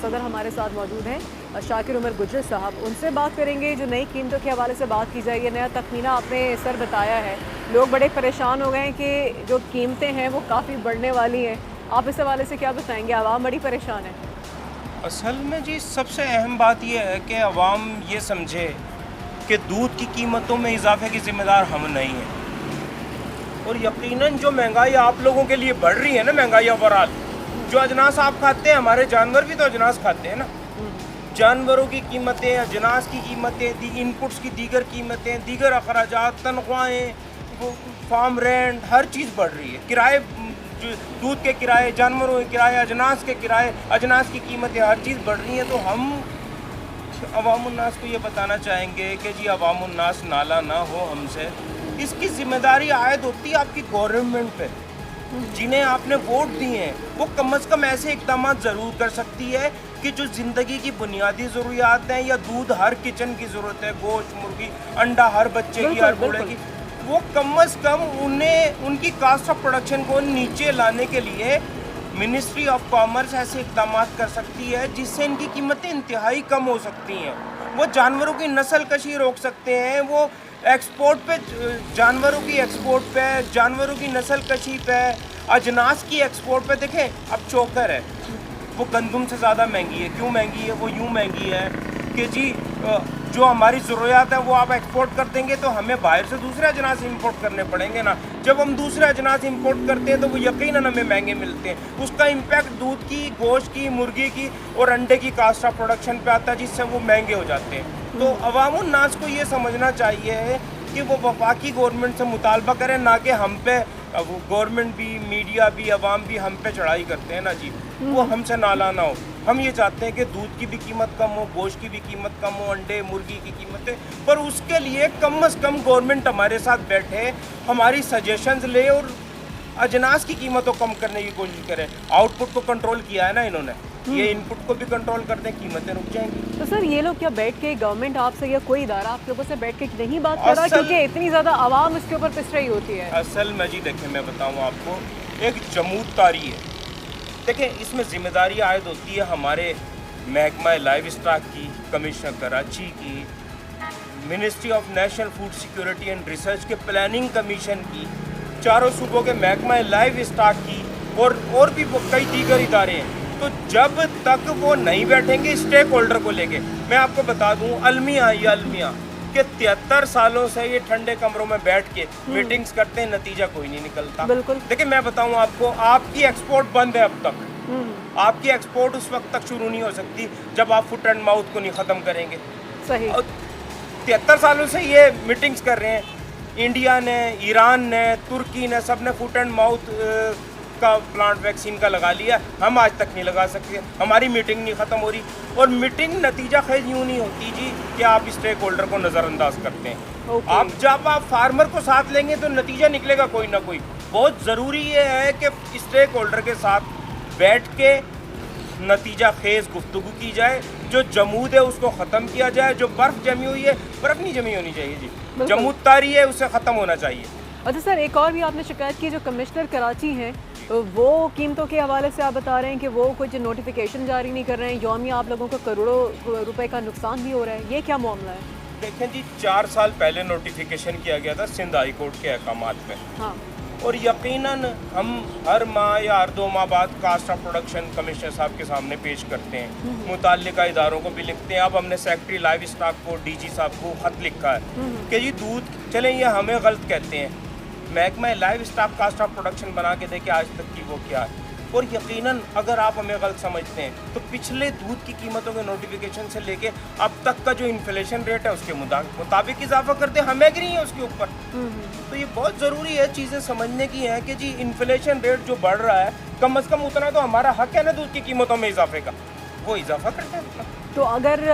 S1: सदर हमारे साथ मौजूद हैं शाकिर उमर गुजर साहब। उनसे बात करेंगे जो नई कीमतों के हवाले से बात की जाएगी। नया तखमीना आपने सर बताया है, लोग बड़े परेशान हो गए हैं कि जो कीमतें हैं वो काफ़ी बढ़ने वाली हैं। आप इस हवाले से क्या बताएंगे? आवाम बड़ी परेशान है।
S16: असल में जी सबसे अहम बात यह है कि आवाम ये समझे कि दूध की कीमतों में इजाफे की ज़िम्मेदार हम नहीं हैं। और यकीनन जो महंगाई आप लोगों के लिए बढ़ रही है ना, महंगाई ओवरऑल, जो अजनास आप खाते हैं, हमारे जानवर भी तो अजनास खाते हैं ना। जानवरों की कीमतें, अजनास की कीमतें, इनपुट्स की दीगर कीमतें, दीगर अखराजात, तनख्वाहें, फार्म रेंट, हर चीज़ बढ़ रही है। किराए, दूध के किराए, जानवरों के किराए, अजनास के किराए, अजनास की कीमतें, हर चीज़ बढ़ रही है। तो हम अवामुन्नास को ये बताना चाहेंगे कि जी अवामुन्नास नाला ना हो हमसे। इसकी जिम्मेदारी आयद होती है आपकी गवर्नमेंट पे, जिन्हें आपने वोट दिए हैं। वो कम से कम ऐसे इक़दाम ज़रूर कर सकती है कि जो ज़िंदगी की बुनियादी ज़रूरियात हैं, या दूध हर किचन की ज़रूरत है, गोश्त, मुर्गी, अंडा हर बच्चे की, हर बूढ़े की, वो कम से कम उन्हें उनकी कास्ट ऑफ प्रोडक्शन को नीचे लाने के लिए मिनिस्ट्री ऑफ कॉमर्स ऐसे इक़दाम कर सकती है जिससे इनकी कीमतें इंतहाई कम हो सकती हैं। वो जानवरों की नस्ल कशी रोक सकते हैं, वो एक्सपोर्ट पे, जानवरों की एक्सपोर्ट पे, जानवरों की नस्ल कशी पे, अजनास की एक्सपोर्ट पे। देखें अब चोकर है, वो गंदम से ज़्यादा महंगी है। क्यों महंगी है? वो यूँ महंगी है कि जी जो हमारी ज़रूरियात है वो आप एक्सपोर्ट कर देंगे तो हमें बाहर से दूसरे अजनास इंपोर्ट करने पड़ेंगे ना। जब हम दूसरे अजनास इंपोर्ट करते हैं तो वो यकीनन हमें महंगे मिलते हैं। उसका इम्पैक्ट दूध की, गोश्त की, मुर्गी की और अंडे की कास्ट ऑफ प्रोडक्शन पे आता है, जिससे वो महंगे हो जाते हैं। तो अवामुन्नास को ये समझना चाहिए कि वो वफाकी गवर्नमेंट से मुतालबा करें, ना कि हम पे गवर्नमेंट भी, मीडिया भी, अवाम भी हम पे चढ़ाई करते हैं ना जी, वो हमसे नाला ना हो। हम ये चाहते हैं कि दूध की भी कीमत कम हो, गोश्त की भी कीमत कम हो, अंडे मुर्गी की कीमतें, पर उसके लिए कम से कम गवर्नमेंट हमारे साथ बैठे, हमारी सजेशंस ले और अजनास की कीमतों कम करने की कोशिश करें। आउटपुट को कंट्रोल किया है ना इन्होंने, ये इनपुट को भी कंट्रोल कर दें, कीमतें रुक जाएंगी।
S1: तो सर ये लोग क्या बैठ के गवर्नमेंट आपसे या कोई इदारा आपके ऊपर से बैठ के नहीं बात कर रहा, क्योंकि इतनी ज़्यादा आवाम इसके ऊपर पिस रही होती है?
S16: असल में जी देखें, मैं बताऊँ आपको, एक जमूदारी है। देखें, इसमें जिम्मेदारी आयद होती है हमारे महकमा लाइव स्टॉक की, कमिश्नर कराची की, ministry of national food security and research के प्लानिंग कमीशन की, चारों सूबों के महकमा लाइव स्टॉक की और भी कई दीगर इदारे हैं। तो जब तक वो नहीं बैठेंगे स्टेक होल्डर को लेके, मैं आपको बता दूं अलमिया कि 73 सालों से ये ठंडे कमरों में बैठ के मीटिंग्स करते हैं, नतीजा कोई नहीं निकलता।
S1: बिल्कुल।
S16: देखिए मैं बताऊं आपको, आपकी एक्सपोर्ट बंद है अब तक, आपकी एक्सपोर्ट उस वक्त तक शुरू नहीं हो सकती जब आप फुट एंड माउथ को नहीं ख़त्म करेंगे।
S1: सही।
S16: 73 सालों से ये मीटिंग्स कर रहे हैं, इंडिया ने, ईरान ने, तुर्की ने, सब ने फुट एंड माउथ का प्लांट वैक्सीन का लगा लिया, हम आज तक नहीं लगा सकते, हमारी मीटिंग नहीं ख़त्म हो रही। और मीटिंग नतीजा खेज यूँ नहीं होती जी कि आप स्टेक होल्डर को नज़रअंदाज करते हैं। आप जब आप फार्मर को साथ लेंगे तो नतीजा निकलेगा कोई ना कोई। बहुत ज़रूरी ये है कि स्टेक होल्डर के साथ बैठ के नतीजा खेज गुफ्तगू की जाए, जो जमूद है उसको ख़त्म किया जाए, जो बर्फ़ जमी हुई है, बर्फ़ नहीं जमी होनी चाहिए जी, जमूदारी है उसे ख़त्म होना चाहिए।
S1: अच्छा सर, एक और भी आपने शिकायत की, जो कमिश्नर कराची हैं वो कीमतों के हवाले से आप बता रहे हैं कि वो कुछ नोटिफिकेशन जारी नहीं कर रहे हैं, यौमिया आप लोगों को करोड़ों रुपए का नुकसान भी हो रहा है, ये क्या मामला है?
S16: देखें जी, 4 साल पहले नोटिफिकेशन किया गया था सिंध हाई कोर्ट के अहकामात पे।
S1: हाँ।
S16: और यकीनन हम हर माह या हर 2 माह बाद कास्ट ऑफ प्रोडक्शन कमिश्नर साहब के सामने पेश करते हैं, मुताल्लिका इदारों को भी लिखते हैं। अब हमने सेक्रेटरी लाइव स्टॉक को, डीजी साहब को खत लिखा है कि जी दूध, चलें ये हमें गलत कहते हैं, महकमा livestock cost of production बना के देखे आज तक की वो क्या है। और यकीनन अगर आप हमें गलत समझते हैं तो पिछले दूध की कीमतों के नोटिफिकेशन से लेके अब तक का जो इन्फ्लेशन रेट है उसके मुताबिक इजाफा कर दे, हम एग्री हैं उसके ऊपर। तो ये बहुत ज़रूरी है, चीज़ें समझने की हैं कि जी इन्फ्लेशन रेट जो बढ़ रहा है, कम से कम उतना तो हमारा हक है ना दूध की कीमतों में इजाफे का, वो इजाफा करते हैं।
S1: तो अगर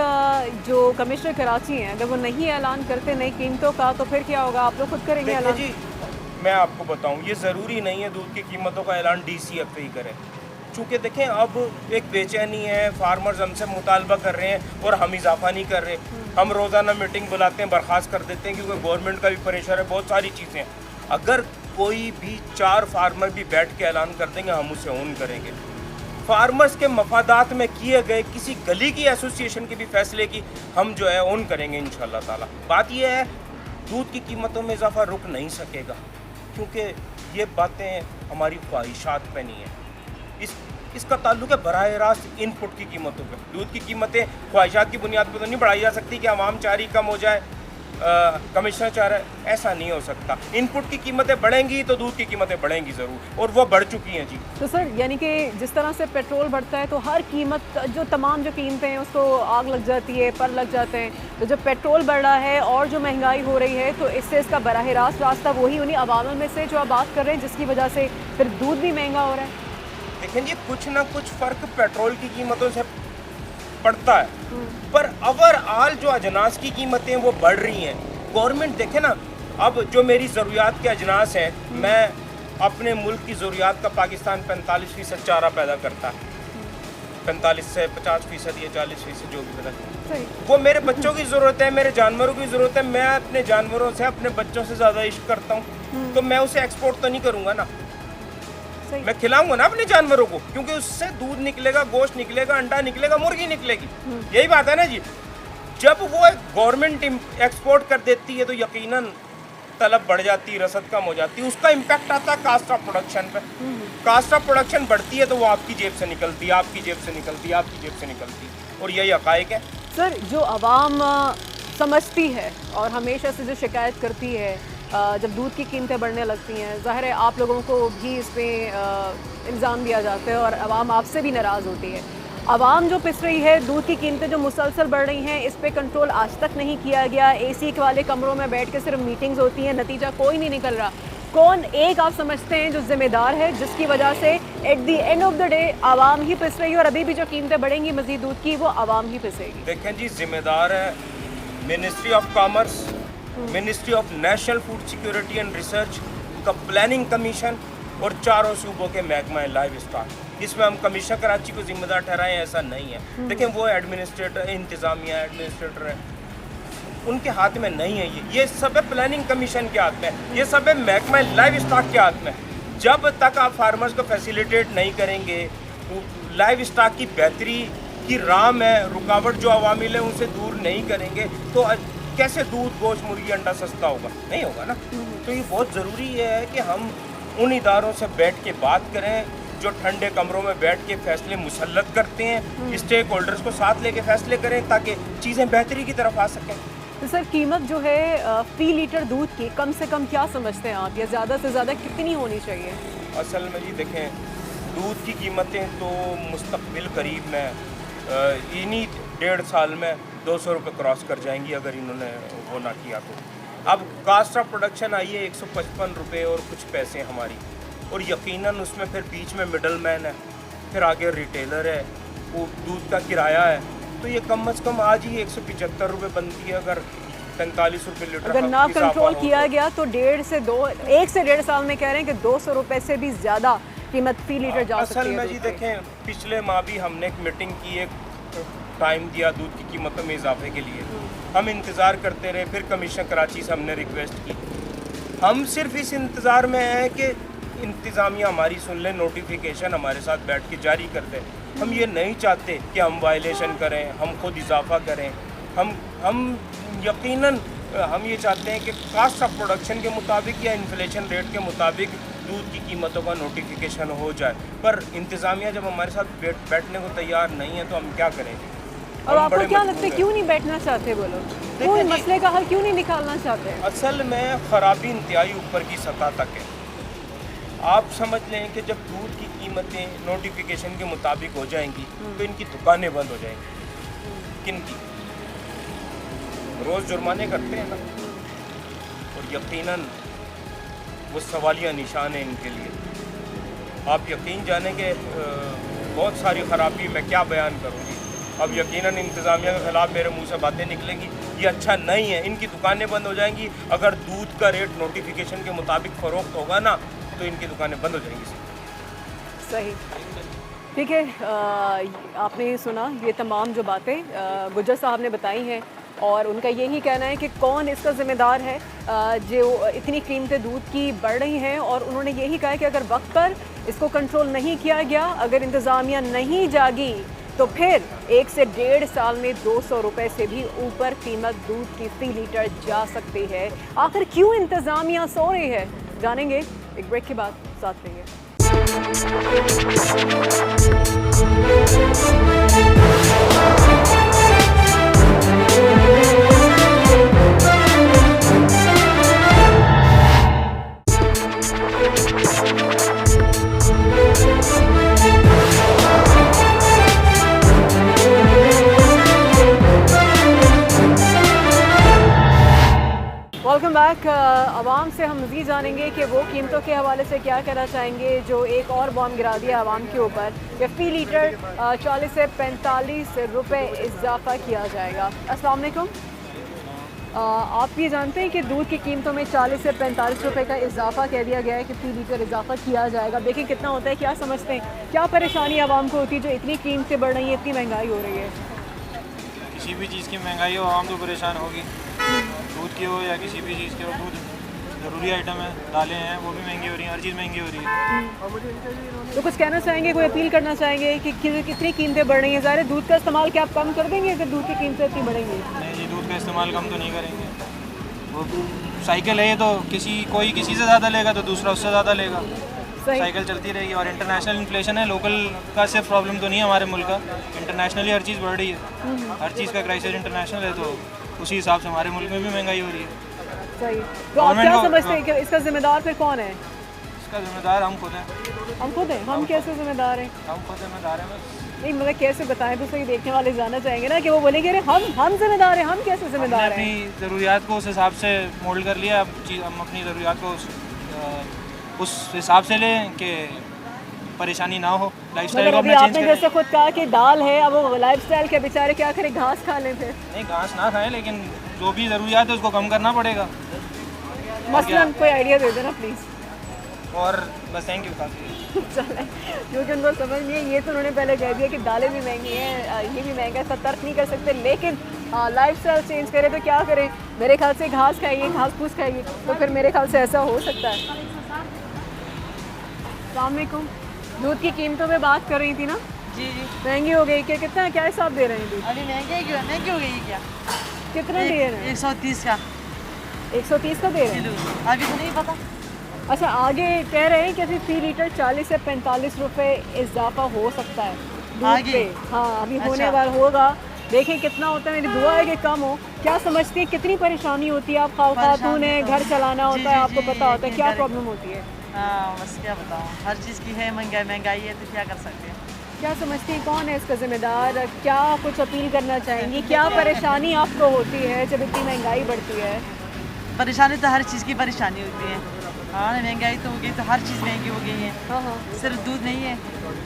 S1: जो कमिश्नर कराची हैं अगर वो नहीं ऐलान करते नई कीमतों का, तो फिर क्या होगा? आप लोग खुद करेंगे ऐलान?
S16: जी मैं आपको बताऊं, ये ज़रूरी नहीं है दूध की कीमतों का ऐलान DCFA ही करे, चूँकि देखें अब एक बेचैनी है, फार्मर्स हमसे मुतालबा कर रहे हैं और हम इजाफा नहीं कर रहे। हम रोज़ाना मीटिंग बुलाते हैं, बर्खास्त कर देते हैं क्योंकि गवर्नमेंट का भी प्रेशर है, बहुत सारी चीज़ें। अगर कोई भी 4 फार्मर भी बैठ के ऐलान कर देंगे, हम उसे ऑन करेंगे। फार्मर्स के मफादात में किए गए किसी गली की एसोसिएशन के भी फैसले की हम जो है ऑन करेंगे इंशाल्लाह ताला। बात यह है, दूध की कीमतों में इजाफा रुक नहीं सकेगा क्योंकि ये बातें हमारी ख्वाहिशात पे नहीं है, इसका ताल्लुक है बराह रास्त इनपुट की कीमतों पे। दूध की कीमतें ख्वाहिशात की बुनियाद पर तो नहीं बढ़ाई जा सकती कि आवाम चाह रही कम हो जाए, कमिश्नर चाह रहा है, ऐसा नहीं हो सकता। इनपुट की कीमतें बढ़ेंगी तो दूध की कीमतें बढ़ेंगी ज़रूर, और वो बढ़ चुकी हैं जी।
S1: तो सर यानी कि जिस तरह से पेट्रोल बढ़ता है तो हर कीमत जो तमाम जो कीमतें हैं उसको आग लग जाती है, पर लग जाते हैं। तो जब पेट्रोल बढ़ रहा है और जो महंगाई हो रही है तो इससे इसका बराह रास्त रास्ता वही उन्हीं अवामल में से जो आप बात कर रहे हैं, जिसकी वजह से फिर दूध भी महंगा हो रहा है।
S16: देखें जी, कुछ ना कुछ फ़र्क पेट्रोल की कीमतों से पड़ता है, पर ओवरऑल जो अजनास की कीमतें वो बढ़ रही हैं। गवर्नमेंट देखे ना, अब जो मेरी ज़रूरियात के अजनास हैं, मैं अपने मुल्क की ज़रूरियात का पाकिस्तान 45% चारा पैदा करता है, 45 से 50% या 40% जो भी पैदा करता है। वो मेरे बच्चों की ज़रूरत है, मेरे जानवरों की ज़रूरत है। मैं अपने जानवरों से, अपने बच्चों से ज़्यादा इश्क करता हूँ, तो मैं उसे एक्सपोर्ट तो नहीं करूँगा ना, मैं खिलाऊंगा ना अपने जानवरों को, क्योंकि उससे दूध निकलेगा, गोश्त निकलेगा, अंडा निकलेगा, मुर्गी निकलेगी। यही बात है ना जी। जब वो गवर्नमेंट एक्सपोर्ट कर देती है तो यकीनन तलब बढ़ जाती है, रसद कम हो जाती है, उसका इम्पैक्ट आता है कास्ट ऑफ प्रोडक्शन पे। कास्ट ऑफ प्रोडक्शन बढ़ती है तो वो आपकी जेब से निकलती है, आपकी जेब से निकलती है, आपकी जेब से निकलती है, और यही हक़ाइक़ है।
S1: सर, जो आवाम समझती है और हमेशा से जो शिकायत करती है, जब दूध की कीमतें बढ़ने लगती हैं, ज़ाहिर है आप लोगों को भी इस पर इल्ज़ाम दिया जाता है और आवाम आपसे भी नाराज़ होती है। आवाम जो पिस रही है, दूध की कीमतें जो मुसलसल बढ़ रही हैं, इस पे कंट्रोल आज तक नहीं किया गया। AC वाले कमरों में बैठ के सिर्फ मीटिंग्स होती हैं, नतीजा कोई नहीं निकल रहा। कौन एक आप समझते हैं जो जिम्मेदार है, जिसकी वजह से at the end of the day आवाम ही पिस रही है और अभी भी जो कीमतें बढ़ेंगी मजीद दूध की, वो आवाम ही पिसेगी?
S16: देखें जी, जिम्मेदार है ministry of commerce, ministry of national food security and research का प्लानिंग कमीशन और चारों सूबों के महकमा लाइव स्टॉक। इसमें हम कमीशन कराची को जिम्मेदार ठहराएं ऐसा नहीं है। देखें, वो एडमिनिस्ट्रेटर, इंतज़ामिया एडमिनिस्ट्रेटर है, उनके हाथ में नहीं है ये सब है प्लानिंग कमीशन के हाथ में, ये सब है महकमा लाइव स्टॉक के हाथ में। जब तक आप फार्मर्स को फैसिलिटेट नहीं करेंगे, लाइव स्टॉक की बेहतरी की राह में रुकावट जो अवामिल है उनसे दूर नहीं करेंगे तो कैसे दूध, गोश्त, मुर्गी, अंडा सस्ता होगा? नहीं होगा ना। तो ये बहुत ज़रूरी है कि हम उन इदारों से बैठ के बात करें जो ठंडे कमरों में बैठ के फैसले मुसल्लत करते हैं, स्टेक होल्डर्स को साथ लेके फैसले करें ताकि चीज़ें बेहतरी की तरफ आ सकें।
S1: तो सर, कीमत जो है फी लीटर दूध की कम से कम क्या समझते हैं आप, या ज़्यादा से ज़्यादा कितनी होनी चाहिए?
S16: असल में जी देखें, दूध की कीमतें तो मुस्तकबिल करीब में इन्हीं 1.5 साल में 200 रुपये क्रॉस कर जाएंगी अगर इन्होंने वो ना किया तो। अब कास्ट ऑफ प्रोडक्शन आई है 155 रुपये और कुछ पैसे हमारी, और यकीनन उसमें फिर बीच में मिडल मैन है, फिर आगे रिटेलर है, वो दूध का किराया है, तो ये कम से कम आज ही 175 रुपये बनती है अगर 45 रुपये लीटर।
S1: अगर ना कंट्रोल किया गया तो 1 से 1.5 साल में कह रहे हैं कि 200 रुपये से भी ज़्यादा कीमत फी लीटर जा सकती है।
S16: असल में जी देखें, पिछले माह भी हमने एक मीटिंग की, एक टाइम दिया दूध की कीमतों में इजाफे के लिए। हम इंतज़ार करते रहे, फिर कमीशन कराची से हमने रिक्वेस्ट की। हम सिर्फ इस इंतज़ार में हैं कि इंतज़ामिया हमारी सुन ले, नोटिफिकेशन हमारे साथ बैठ के जारी कर दे। हम ये नहीं चाहते कि हम वायलेशन करें, हम खुद इजाफा करें। हम यकीनन हम ये चाहते हैं कि कास्ट ऑफ प्रोडक्शन के मुताबिक या इन्फ्लेशन रेट के मुताबिक दूध की कीमतों का नोटिफिकेशन हो जाए। पर इंतज़ामिया जब हमारे साथ बैठने को तैयार नहीं है तो हम क्या करें?
S1: और आपको क्या लगता है क्यों नहीं बैठना चाहते वो लोग? कोई मसले का हल क्यों नहीं निकालना चाहते?
S16: असल में खराबी इंतहाई ऊपर की सतह तक है। आप समझ लें कि जब दूध की कीमतें नोटिफिकेशन के मुताबिक हो जाएंगी तो इनकी दुकानें बंद हो जाएंगी। किन की? रोज़ जुर्माने करते हैं ना, और यकीनन वो सवालिया निशान है इनके लिए। आप यकीन जाने के बहुत सारी खराबी मैं क्या बयान करूँगी। अब यकीनन इंतज़ामिया के ख़िलाफ़ मेरे मुंह से बातें निकलेंगी, ये अच्छा नहीं है। इनकी दुकानें बंद हो जाएंगी। अगर दूध का रेट नोटिफिकेशन के मुताबिक फ़रोख्त होगा ना तो इनकी दुकानें बंद हो जाएंगी।
S1: सही, ठीक है। आपने सुना ये तमाम जो बातें गुज्जर साहब ने बताई हैं, और उनका यही कहना है कि कौन इसका ज़िम्मेदार है जो इतनी कीमतें दूध की बढ़ रही हैं। और उन्होंने यही कहा कि अगर वक्त पर इसको कंट्रोल नहीं किया गया, अगर इंतज़ामिया नहीं जागी, तो फिर 1 से 1.5 साल में 200 रुपये से भी ऊपर कीमत दूध की फी लीटर जा सकती है। आखिर क्यों इंतज़ामिया सो रही है, जानेंगे एक ब्रेक के बाद। साथ रहिए। Welcome back. आवाम से हम मज़ीद जानेंगे कि वो कीमतों के हवाले से क्या कहना चाहेंगे जो एक और बॉम्ब गिरा दिया आवाम के ऊपर कि फ़ी लीटर 40 से 45 रुपये इजाफ़ा किया जाएगा। अस्सलाम वालेकुम। आप ये जानते हैं कि दूध की कीमतों में 40 से 45 रुपये का इजाफ़ा कह दिया गया है कि फ़ी लीटर इजाफ़ा किया जाएगा। देखिए कितना होता है, क्या समझते हैं, क्या परेशानी आवाम को होती है जो इतनी कीमतें बढ़ रही हैं, इतनी महंगाई हो रही है?
S17: किसी भी चीज़ की महंगाई हो, आवाम तो परेशान होगी। दूध की हो या किसी भी चीज़ की हो, दूध ज़रूरी आइटम है, दालें हैं वो भी महंगी हो रही हैं, हर चीज़ महंगी हो रही है।
S1: तो कुछ कहना चाहेंगे, कोई अपील करना चाहेंगे कि कितनी कीमतें बढ़ रही हैं? ज़ाहिर है दूध का इस्तेमाल क्या आप कम कर देंगे अगर दूध की कीमतें इतनी बढ़ेंगी?
S17: नहीं जी, दूध का इस्तेमाल कम तो नहीं करेंगे। वो साइकिल है ये, तो कोई किसी से ज़्यादा लेगा तो दूसरा उससे ज़्यादा लेगा, साइकिल चलती रहेगी। और इंटरनेशनल इन्फ्लेशन है, लोकल का सिर्फ प्रॉब्लम तो नहीं है हमारे मुल्क का, इंटरनेशनली हर चीज़ बढ़ रही है। हर चीज़ का क्राइसिस इंटरनेशनल है, तो उसी हिसाब से हमारे मुल्क में भी महंगाई हो रही है।
S1: सही। तो आप क्या समझते हैं कि इसका जिम्मेदार फिर कौन है?
S17: इसका जिम्मेदार हम खुद हैं।
S1: हम खुद हैं? हम कैसे जिम्मेदार हैं?
S17: हम खुद जिम्मेदार हैं बस।
S1: नहीं मतलब कैसे बताएं तो सही, देखने वाले जानना चाहेंगे ना कि वो बोलेंगे अरे हम जिम्मेदार हैं। हम कैसे जिम्मेदार हैं?
S17: अपनी ज़रूरियात को उस हिसाब से मोल्ड कर लिया। अब हम अपनी ज़रूरियात को उस हिसाब से लें कि परेशानी ना हो, लाइफस्टाइल
S1: मगर
S17: को
S1: अभी
S17: अपना चेंज
S1: आपने
S17: करें।
S1: जैसे खुद कहा कि दाल है, अब वो लाइफस्टाइल के बेचारे क्या करें, घास खा लें फिर।
S17: नहीं घास ना खाएं, लेकिन जो भी ज़रूरियात है उसको कम करना पड़ेगा।
S1: मसलन कोई आइडिया दे देना प्लीज़।
S17: और बस थैंक यू काफ़ी।
S1: चलें, क्योंकि उनको समझ नहीं है, ये तो उन्होंने पहले कह दिया कि दालें भी महंगी हैं, ये भी महंगा है, सब तर्क नहीं कर सकते, लेकिन लाइफस्टाइल चेंज करें तो क्या करें। मेरे ख्याल से घास खाइए, घास फूस खाइए, तो फिर मेरे ख्याल से ऐसा हो सकता है। अस्सलाम वालेकुम। दूध की कीमतों में बात कर रही थी ना?
S18: जी जी।
S1: महंगी हो गई क्या? कितना क्या हिसाब दे रहे हैं दूध?
S18: अभी महंगी हो गई क्या?
S1: कितना दे रहे हैं?
S18: 130 का।
S1: 130 का दे रहे हैं?
S18: अभी तो नहीं पता।
S1: अच्छा, आगे कह रहे हैं कि अभी फी लीटर 40 से 45 रुपए इजाफा हो सकता है दूध
S18: आगे?
S1: पे। हाँ, अभी होने
S18: अच्छा।
S1: वाला होगा, देखें कितना होता है। मेरी दुआ है कि कम हो। क्या समझती है कितनी परेशानी होती है? आप खातून है, घर चलाना होता है, आपको पता होता है क्या प्रॉब्लम होती है।
S18: हाँ, बस क्या बताऊँ, हर चीज़ की है महंगाई है, तो क्या कर सकते हैं।
S1: क्या समझती है कौन है इसका जिम्मेदार? क्या कुछ अपील करना चाहेंगी? क्या परेशानी आपको होती है जब इतनी महंगाई बढ़ती है?
S18: परेशानी तो हर चीज़ की परेशानी होती है। हाँ, महंगाई तो हो गई, तो हर चीज़ महंगी हो गई है।
S1: हाँ हाँ।
S18: सिर्फ दूध नहीं है,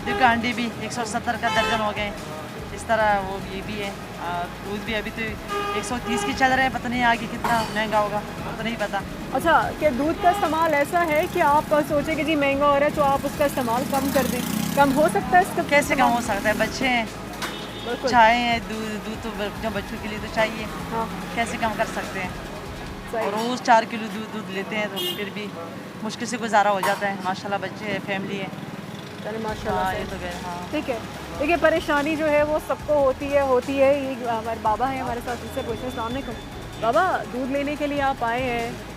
S18: देखो अंडे भी 170 का दर्जन हो गए, इस तरह वो ये भी है। दूध भी अभी तो 130 की चल रहे हैं, पता नहीं आगे कितना महंगा होगा, तो नहीं पता।
S1: अच्छा, कि दूध का इस्तेमाल ऐसा है कि आप सोचें कि जी महंगा हो रहा है तो आप उसका इस्तेमाल कम कर दें। कम हो सकता है इसका?
S18: कैसे कम हो सकता है? बच्चे हैं, चाय है, दूध तो जो बच्चों के लिए तो चाहिए।
S1: हाँ।
S18: कैसे कम कर सकते हैं? और रोज़ 4 किलो दूध लेते हैं, तो फिर भी मुश्किल से गुजारा हो जाता है। माशाल्लाह बच्चे है, फैमिली है।
S1: चले माशाल्लाह।
S18: हाँ, ये तो गए। हाँ,
S1: ठीक है। देखिए, परेशानी जो है वो सबको होती है। ये हमारे बाबा हैं हमारे साथ, उससे पूछते हैं। अस्सलाम वालेकुम बाबा, दूध लेने के लिए आप आए हैं।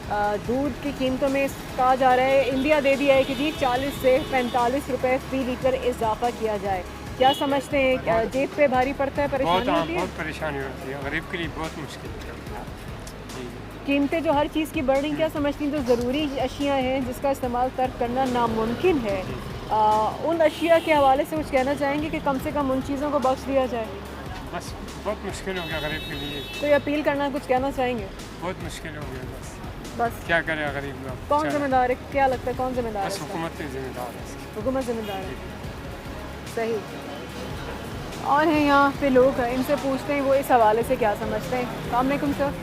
S1: दूध की कीमतों में कहा जा रहा है, इंडिया दे दिया है कि जी 40 से 45 रुपए फी लीटर इजाफा किया जाए। क्या समझते हैं, जेब पे भारी पड़ता है, परेशानी होती है?
S19: बहुत परेशानी होती है, गरीब के लिए बहुत मुश्किल है।
S1: कीमतें जो हर चीज़ की बढ़ रही, क्या समझती हैं जो ज़रूरी अशिया हैं जिसका इस्तेमाल तर्क करना नामुमकिन है, उन अशिया के हवाले से कुछ कहना चाहेंगे कि कम से कम उन चीज़ों को बख्श दिया जाए?
S19: बस बहुत मुश्किल हो गया गरीब के लिए।
S1: तो ये अपील करना, कुछ कहना चाहेंगे?
S19: बहुत मुश्किल हो गया,
S1: बस
S19: क्या करे गरीब लोग।
S1: कौन जिम्मेदार है? क्या लगता है कौन जिम्मेदार है?
S19: बस हुकूमत ही जिम्मेदार है इसकी।
S1: हुकूमत जिम्मेदार है। सही। और हैं यहाँ पे लोग हैं, इनसे पूछते हैं वो इस हवाले से क्या समझते हैं। अस्सलाम वालेकुम सर।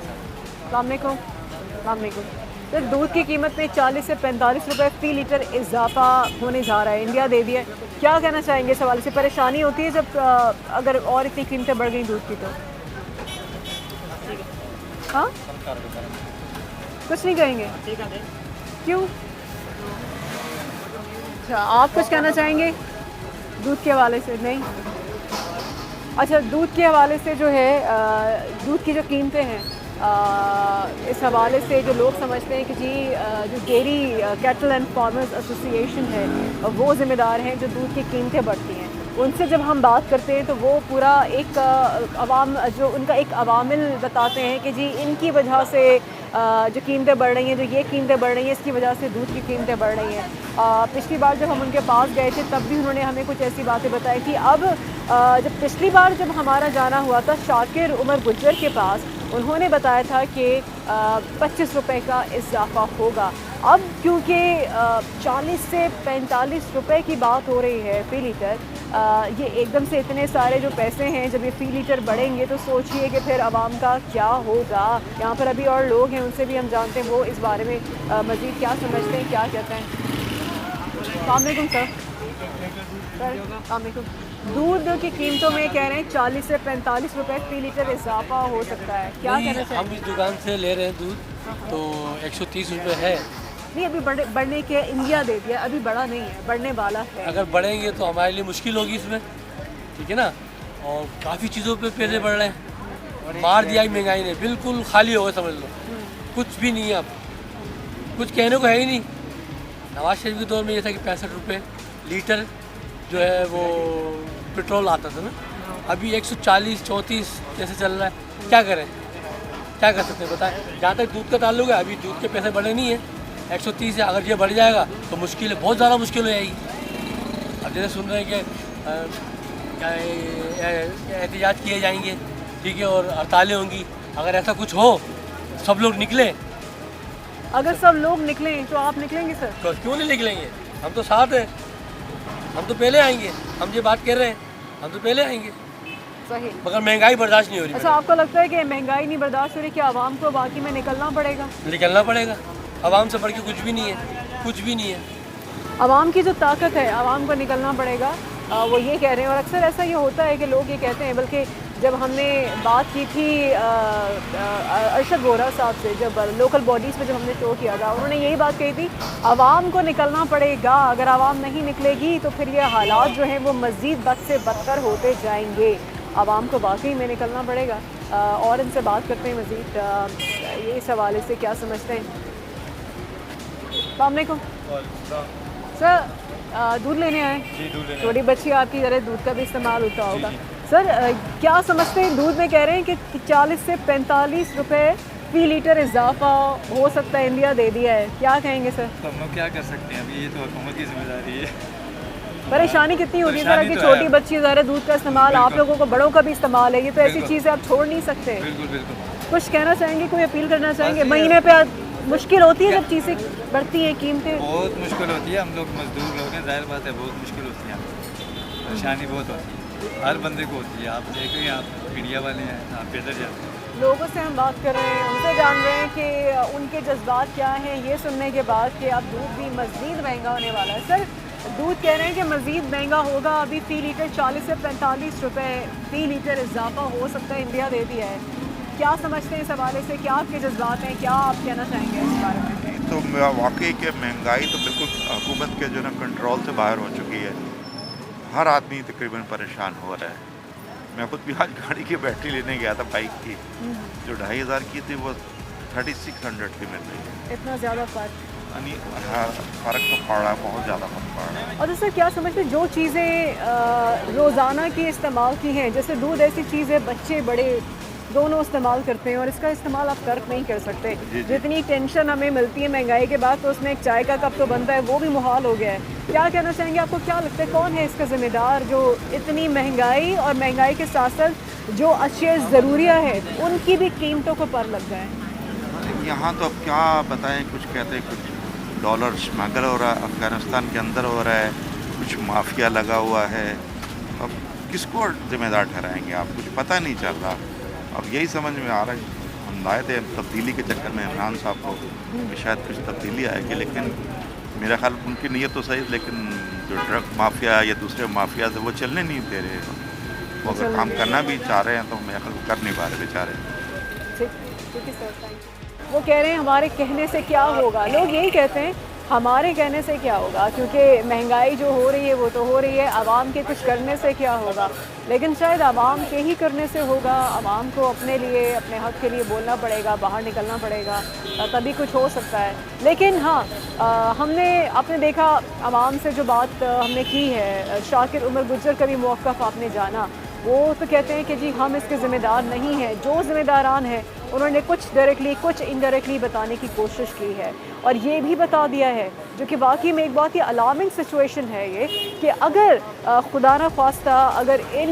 S1: अस्सलाम वालेकुम। अस्सलाम वालेकुम। तो दूध की कीमत में 40 से 45 रुपए फी लीटर इजाफा होने जा रहा है, इंडिया दे दिया। क्या कहना चाहेंगे इस हवाले से? परेशानी होती है जब अगर और इतनी कीमतें बढ़ गई दूध की तो? हाँ, कुछ नहीं कहेंगे? क्यों? अच्छा, आप कुछ कहना चाहेंगे दूध के हवाले से? नहीं। अच्छा, दूध के हवाले से जो है, दूध की जो कीमतें हैं, इस हवाले से जो लोग समझते हैं कि जी जो dairy cattle and farmers association है वो ज़िम्मेदार हैं जो दूध की कीमतें बढ़ती हैं। उनसे जब हम बात करते हैं तो वो पूरा एक अवाम जो उनका एक अवामिल बताते हैं कि जी इनकी वजह से जो कीमतें बढ़ रही हैं, जो ये कीमतें बढ़ रही हैं, इसकी वजह से दूध की कीमतें बढ़ रही हैं। पिछली बार जब हम उनके पास गए थे तब भी उन्होंने हमें कुछ ऐसी बातें बताई थी। अब जब पिछली बार जब हमारा जाना हुआ था शाकिर उमर गुज्जर के पास, उन्होंने बताया था कि 25 रुपए का इजाफा होगा। अब क्योंकि 40 से 45 रुपए की बात हो रही है फ़ी लीटर, ये एकदम से इतने सारे जो पैसे हैं, जब ये फ़ी लीटर बढ़ेंगे तो सोचिए कि फिर आवाम का क्या होगा। यहाँ पर अभी और लोग हैं, उनसे भी हम जानते हैं वो इस बारे में मज़ीद क्या समझते हैं, क्या कहते हैं। अस्सलाम वालेकुम सर। अस्सलाम वालेकुम। दूध की कीमतों में कह रहे हैं 40 से 45 रुपए फ़ी लीटर इजाफा हो सकता है, क्या कहना चाहिए?
S20: हम इस दुकान से ले रहे हैं दूध तो 130 रुपये है।
S1: नहीं, अभी बढ़ने के इंडिया दे दिया, अभी बढ़ा नहीं है, बढ़ने वाला है।
S20: अगर बढ़ेंगे तो हमारे लिए मुश्किल होगी इसमें, ठीक है ना। और काफ़ी चीज़ों पे पैसे बढ़ रहे हैं, मार दिया महंगाई ने, बिल्कुल खाली हो गए समझ लो, कुछ भी नहीं है। अब कुछ कहने को है ही नहीं। नवाज शरीफ के दौर में ये था कि 65 रुपये लीटर जो है वो पेट्रोल आता था ना, अभी 140-34 जैसे चल रहा है। क्या करें, क्या कर सकते हैं बताएं। जहाँ तक दूध का ताल्लुक है, अभी दूध के पैसे बढ़े नहीं है, 130 है। अगर ये बढ़ जाएगा तो मुश्किल है, बहुत ज़्यादा मुश्किल हो जाएगी। अब जैसे सुन रहे हैं कि एहतजाज किए जाएंगे, ठीक है, और हड़तालें होंगी। अगर ऐसा कुछ हो, सब लोग निकले,
S1: अगर सब लोग निकलें तो आप निकलेंगे सर?
S20: तो क्यों नहीं निकलेंगे, हम तो साथ हैं, हम तो पहले आएंगे। हम ये बात कर रहे हैं, हम तो पहले आएंगे।
S1: सही।
S20: मगर महंगाई बर्दाश्त नहीं हो रही।
S1: अच्छा, आपको लगता है कि महंगाई नहीं बर्दाश्त हो रही कि आवाम को बाकी में निकलना पड़ेगा?
S20: निकलना पड़ेगा, आवाम से बढ़ के कुछ भी नहीं है, कुछ भी नहीं है।
S1: आवाम की जो ताकत है, आवाम को निकलना पड़ेगा, वो ये कह रहे हैं। और अक्सर ऐसा ये होता है कि लोग ये कहते हैं, बल्कि जब हमने बात की थी अरशद वोरा साहब से, जब लोकल बॉडीज़ में जब हमने शो किया था, उन्होंने यही बात कही थी, आवाम को निकलना पड़ेगा। अगर आवाम नहीं निकलेगी तो फिर ये हालात जो हैं वो मज़ीद बद से बदतर होते जाएंगे। आवाम को वाकई में निकलना पड़ेगा। और इनसे बात करते हैं मज़ीद ये इस हवाले से क्या समझते हैं। अस्सलाम वालेकुम सर, दूध लेने आए?
S21: जी, दूध लेने।
S1: छोटी बच्ची आपकी ज़रा दूध का भी इस्तेमाल होता होगा। सर क्या समझते हैं, दूध में कह रहे हैं कि 40 से 45 रुपए फी लीटर इजाफा हो सकता है, इंडिया दे दिया है, क्या कहेंगे सर?
S21: तो हम लोग क्या कर सकते हैं, अभी ये तो हुकूमत की जिम्मेदारी है।
S1: परेशानी कितनी होती है सर कि छोटी बच्ची ज़रा दूध का इस्तेमाल, आप लोगों को बड़ों का भी इस्तेमाल है, ये तो ऐसी चीज़ है आप छोड़ नहीं सकते।
S21: बिल्कुल बिल्कुल।
S1: कुछ कहना चाहेंगे, कोई अपील करना चाहेंगे? महीने पे मुश्किल होती है जब चीज़ें बढ़ती हैं, कीमतें
S21: बहुत मुश्किल होती है। हम लोग मजदूर लोग हैं, जाहिर बात है बहुत मुश्किल होती है, परेशानी बहुत होती है, हर बंदे को होती है। आप देखें, आप मीडिया वाले हैं, आप पैदल जाते हैं।
S1: लोगों से हम बात कर रहे हैं, उनसे जान रहे हैं कि उनके जज्बात क्या हैं, ये सुनने के बाद कि अब दूध भी मज़ीद महंगा होने वाला है। सर दूध कह रहे हैं कि मज़ीद महंगा होगा, अभी फ़ी लीटर 40 से 45 रुपए फ़ी लीटर इजाफा हो सकता है, इंडिया दे दिया है। क्या समझते हैं इस हवाले से, क्या आपके जज्बात हैं, क्या आप कहना चाहेंगे इस बारे में?
S22: तो वाकई के महंगाई तो बिल्कुल हुकूमत के जो ना कंट्रोल से बाहर हो चुकी है। हर आदमी तकरीबन परेशान हो रहा है। मैं खुद भी आज गाड़ी की बैटरी लेने गया था, बाइक की, जो 2500 की थी वो 3600 की मिल रही है।
S1: इतना ज़्यादा फ़र्क?
S22: यानी फ़र्क तो पड़ रहा है, बहुत ज़्यादा फ़र्क पड़ रहा है।
S1: और जैसे क्या समझते हैं, जो चीज़ें रोज़ाना की इस्तेमाल की हैं, जैसे दूध ऐसी चीज़ है बच्चे बड़े दोनों इस्तेमाल करते हैं और इसका इस्तेमाल आप तर्क नहीं कर सकते। जितनी टेंशन हमें मिलती है महंगाई के बाद, तो उसमें एक चाय का कप तो बनता है, वो भी मुहाल हो गया है। क्या कहना चाहेंगे, आपको क्या लगता है कौन है इसका ज़िम्मेदार, जो इतनी महंगाई और महंगाई के साथ साथ जो अशिया ज़रूरिया है उनकी भी कीमतों को पर लग गए?
S22: यहाँ तो अब क्या बताएं, कुछ कहते हैं कुछ डॉलर स्मगल हो रहा है, अफ़गानिस्तान के अंदर हो रहा है, कुछ माफिया लगा हुआ है। अब किसको ज़िम्मेदार ठहराएंगे आप, कुछ पता नहीं चल रहा। अब यही समझ में आ रहा है, हम लाए थे तब्दीली के चक्कर में इमरान साहब को कि शायद कुछ तब्दीली आएगी, लेकिन मेरा ख्याल उनकी नीयत तो सही, लेकिन जो ड्रग माफिया या दूसरे माफिया थे वो चलने नहीं दे रहे। वो अगर काम करना भी चाह रहे हैं तो मेरा ख्याल कर नहीं पा रहे बेचारे।
S1: ठीक है सर, वो कह रहे हैं हमारे कहने से क्या होगा, लोग यही कहते हैं हमारे कहने से क्या होगा, क्योंकि महंगाई जो हो रही है वो तो हो रही है, आवाम के कुछ करने से क्या होगा, लेकिन शायद आवाम के ही करने से होगा। आवाम को अपने लिए, अपने हक़ के लिए बोलना पड़ेगा, बाहर निकलना पड़ेगा, तभी कुछ हो सकता है। लेकिन हाँ, आपने देखा आवाम से जो बात हमने की है, शाकिर उमर गुज्जर का भी मौक़िफ़ आपने जाना, वो तो कहते हैं कि जी हम इसके ज़िम्मेदार नहीं हैं। जो ज़िम्मेदारान हैं उन्होंने कुछ डायरेक्टली कुछ इनडायरेक्टली बताने की कोशिश की है और ये भी बता दिया है, जो कि वाकई में एक बहुत ही अलार्मिंग सिचुएशन है ये, कि अगर खुदा न ख्वास्ता अगर इन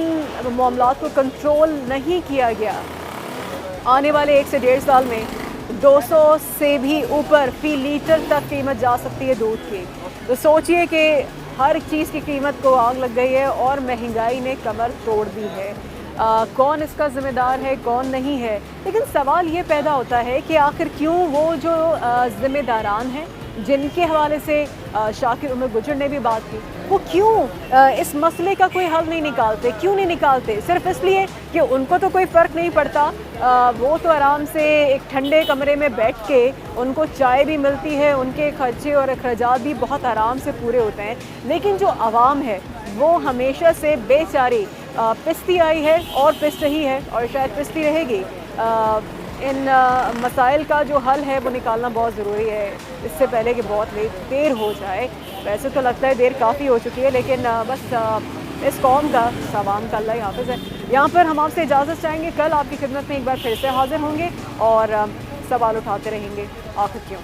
S1: मामलात को कंट्रोल नहीं किया गया, आने वाले 1 से 1.5 साल में 200 से भी ऊपर फ़ी लीटर तक कीमत जा सकती है दूध की। तो सोचिए कि हर चीज़ की कीमत को आग लग गई है और महंगाई ने कमर तोड़ दी है। कौन इसका ज़िम्मेदार है, कौन नहीं है, लेकिन सवाल ये पैदा होता है कि आखिर क्यों वो जो ज़िम्मेदारान हैं, जिनके हवाले से शाकिर उमर गुज्जर ने भी बात की, वो क्यों इस मसले का कोई हल नहीं निकालते? क्यों नहीं निकालते? सिर्फ इसलिए कि उनको तो कोई फ़र्क नहीं पड़ता, वो तो आराम से एक ठंडे कमरे में बैठ के उनको चाय भी मिलती है, उनके खर्चे और अखराजात भी बहुत आराम से पूरे होते हैं। लेकिन जो आवाम है वो हमेशा से बेचारी पिसती आई है और पिस रही है और शायद पिसती रहेगी। इन मसाइल का जो हल है वो निकालना बहुत ज़रूरी है, इससे पहले कि बहुत देर हो जाए। वैसे तो लगता है देर काफ़ी हो चुकी है, लेकिन बस इस कौम का, इस आवाम का अल्लाह हाफ़िज़ है। यहाँ पर हम आपसे इजाज़त चाहेंगे, कल आपकी खिदमत में एक बार फिर से हाज़िर होंगे और सवाल उठाते रहेंगे, आखिर क्यों।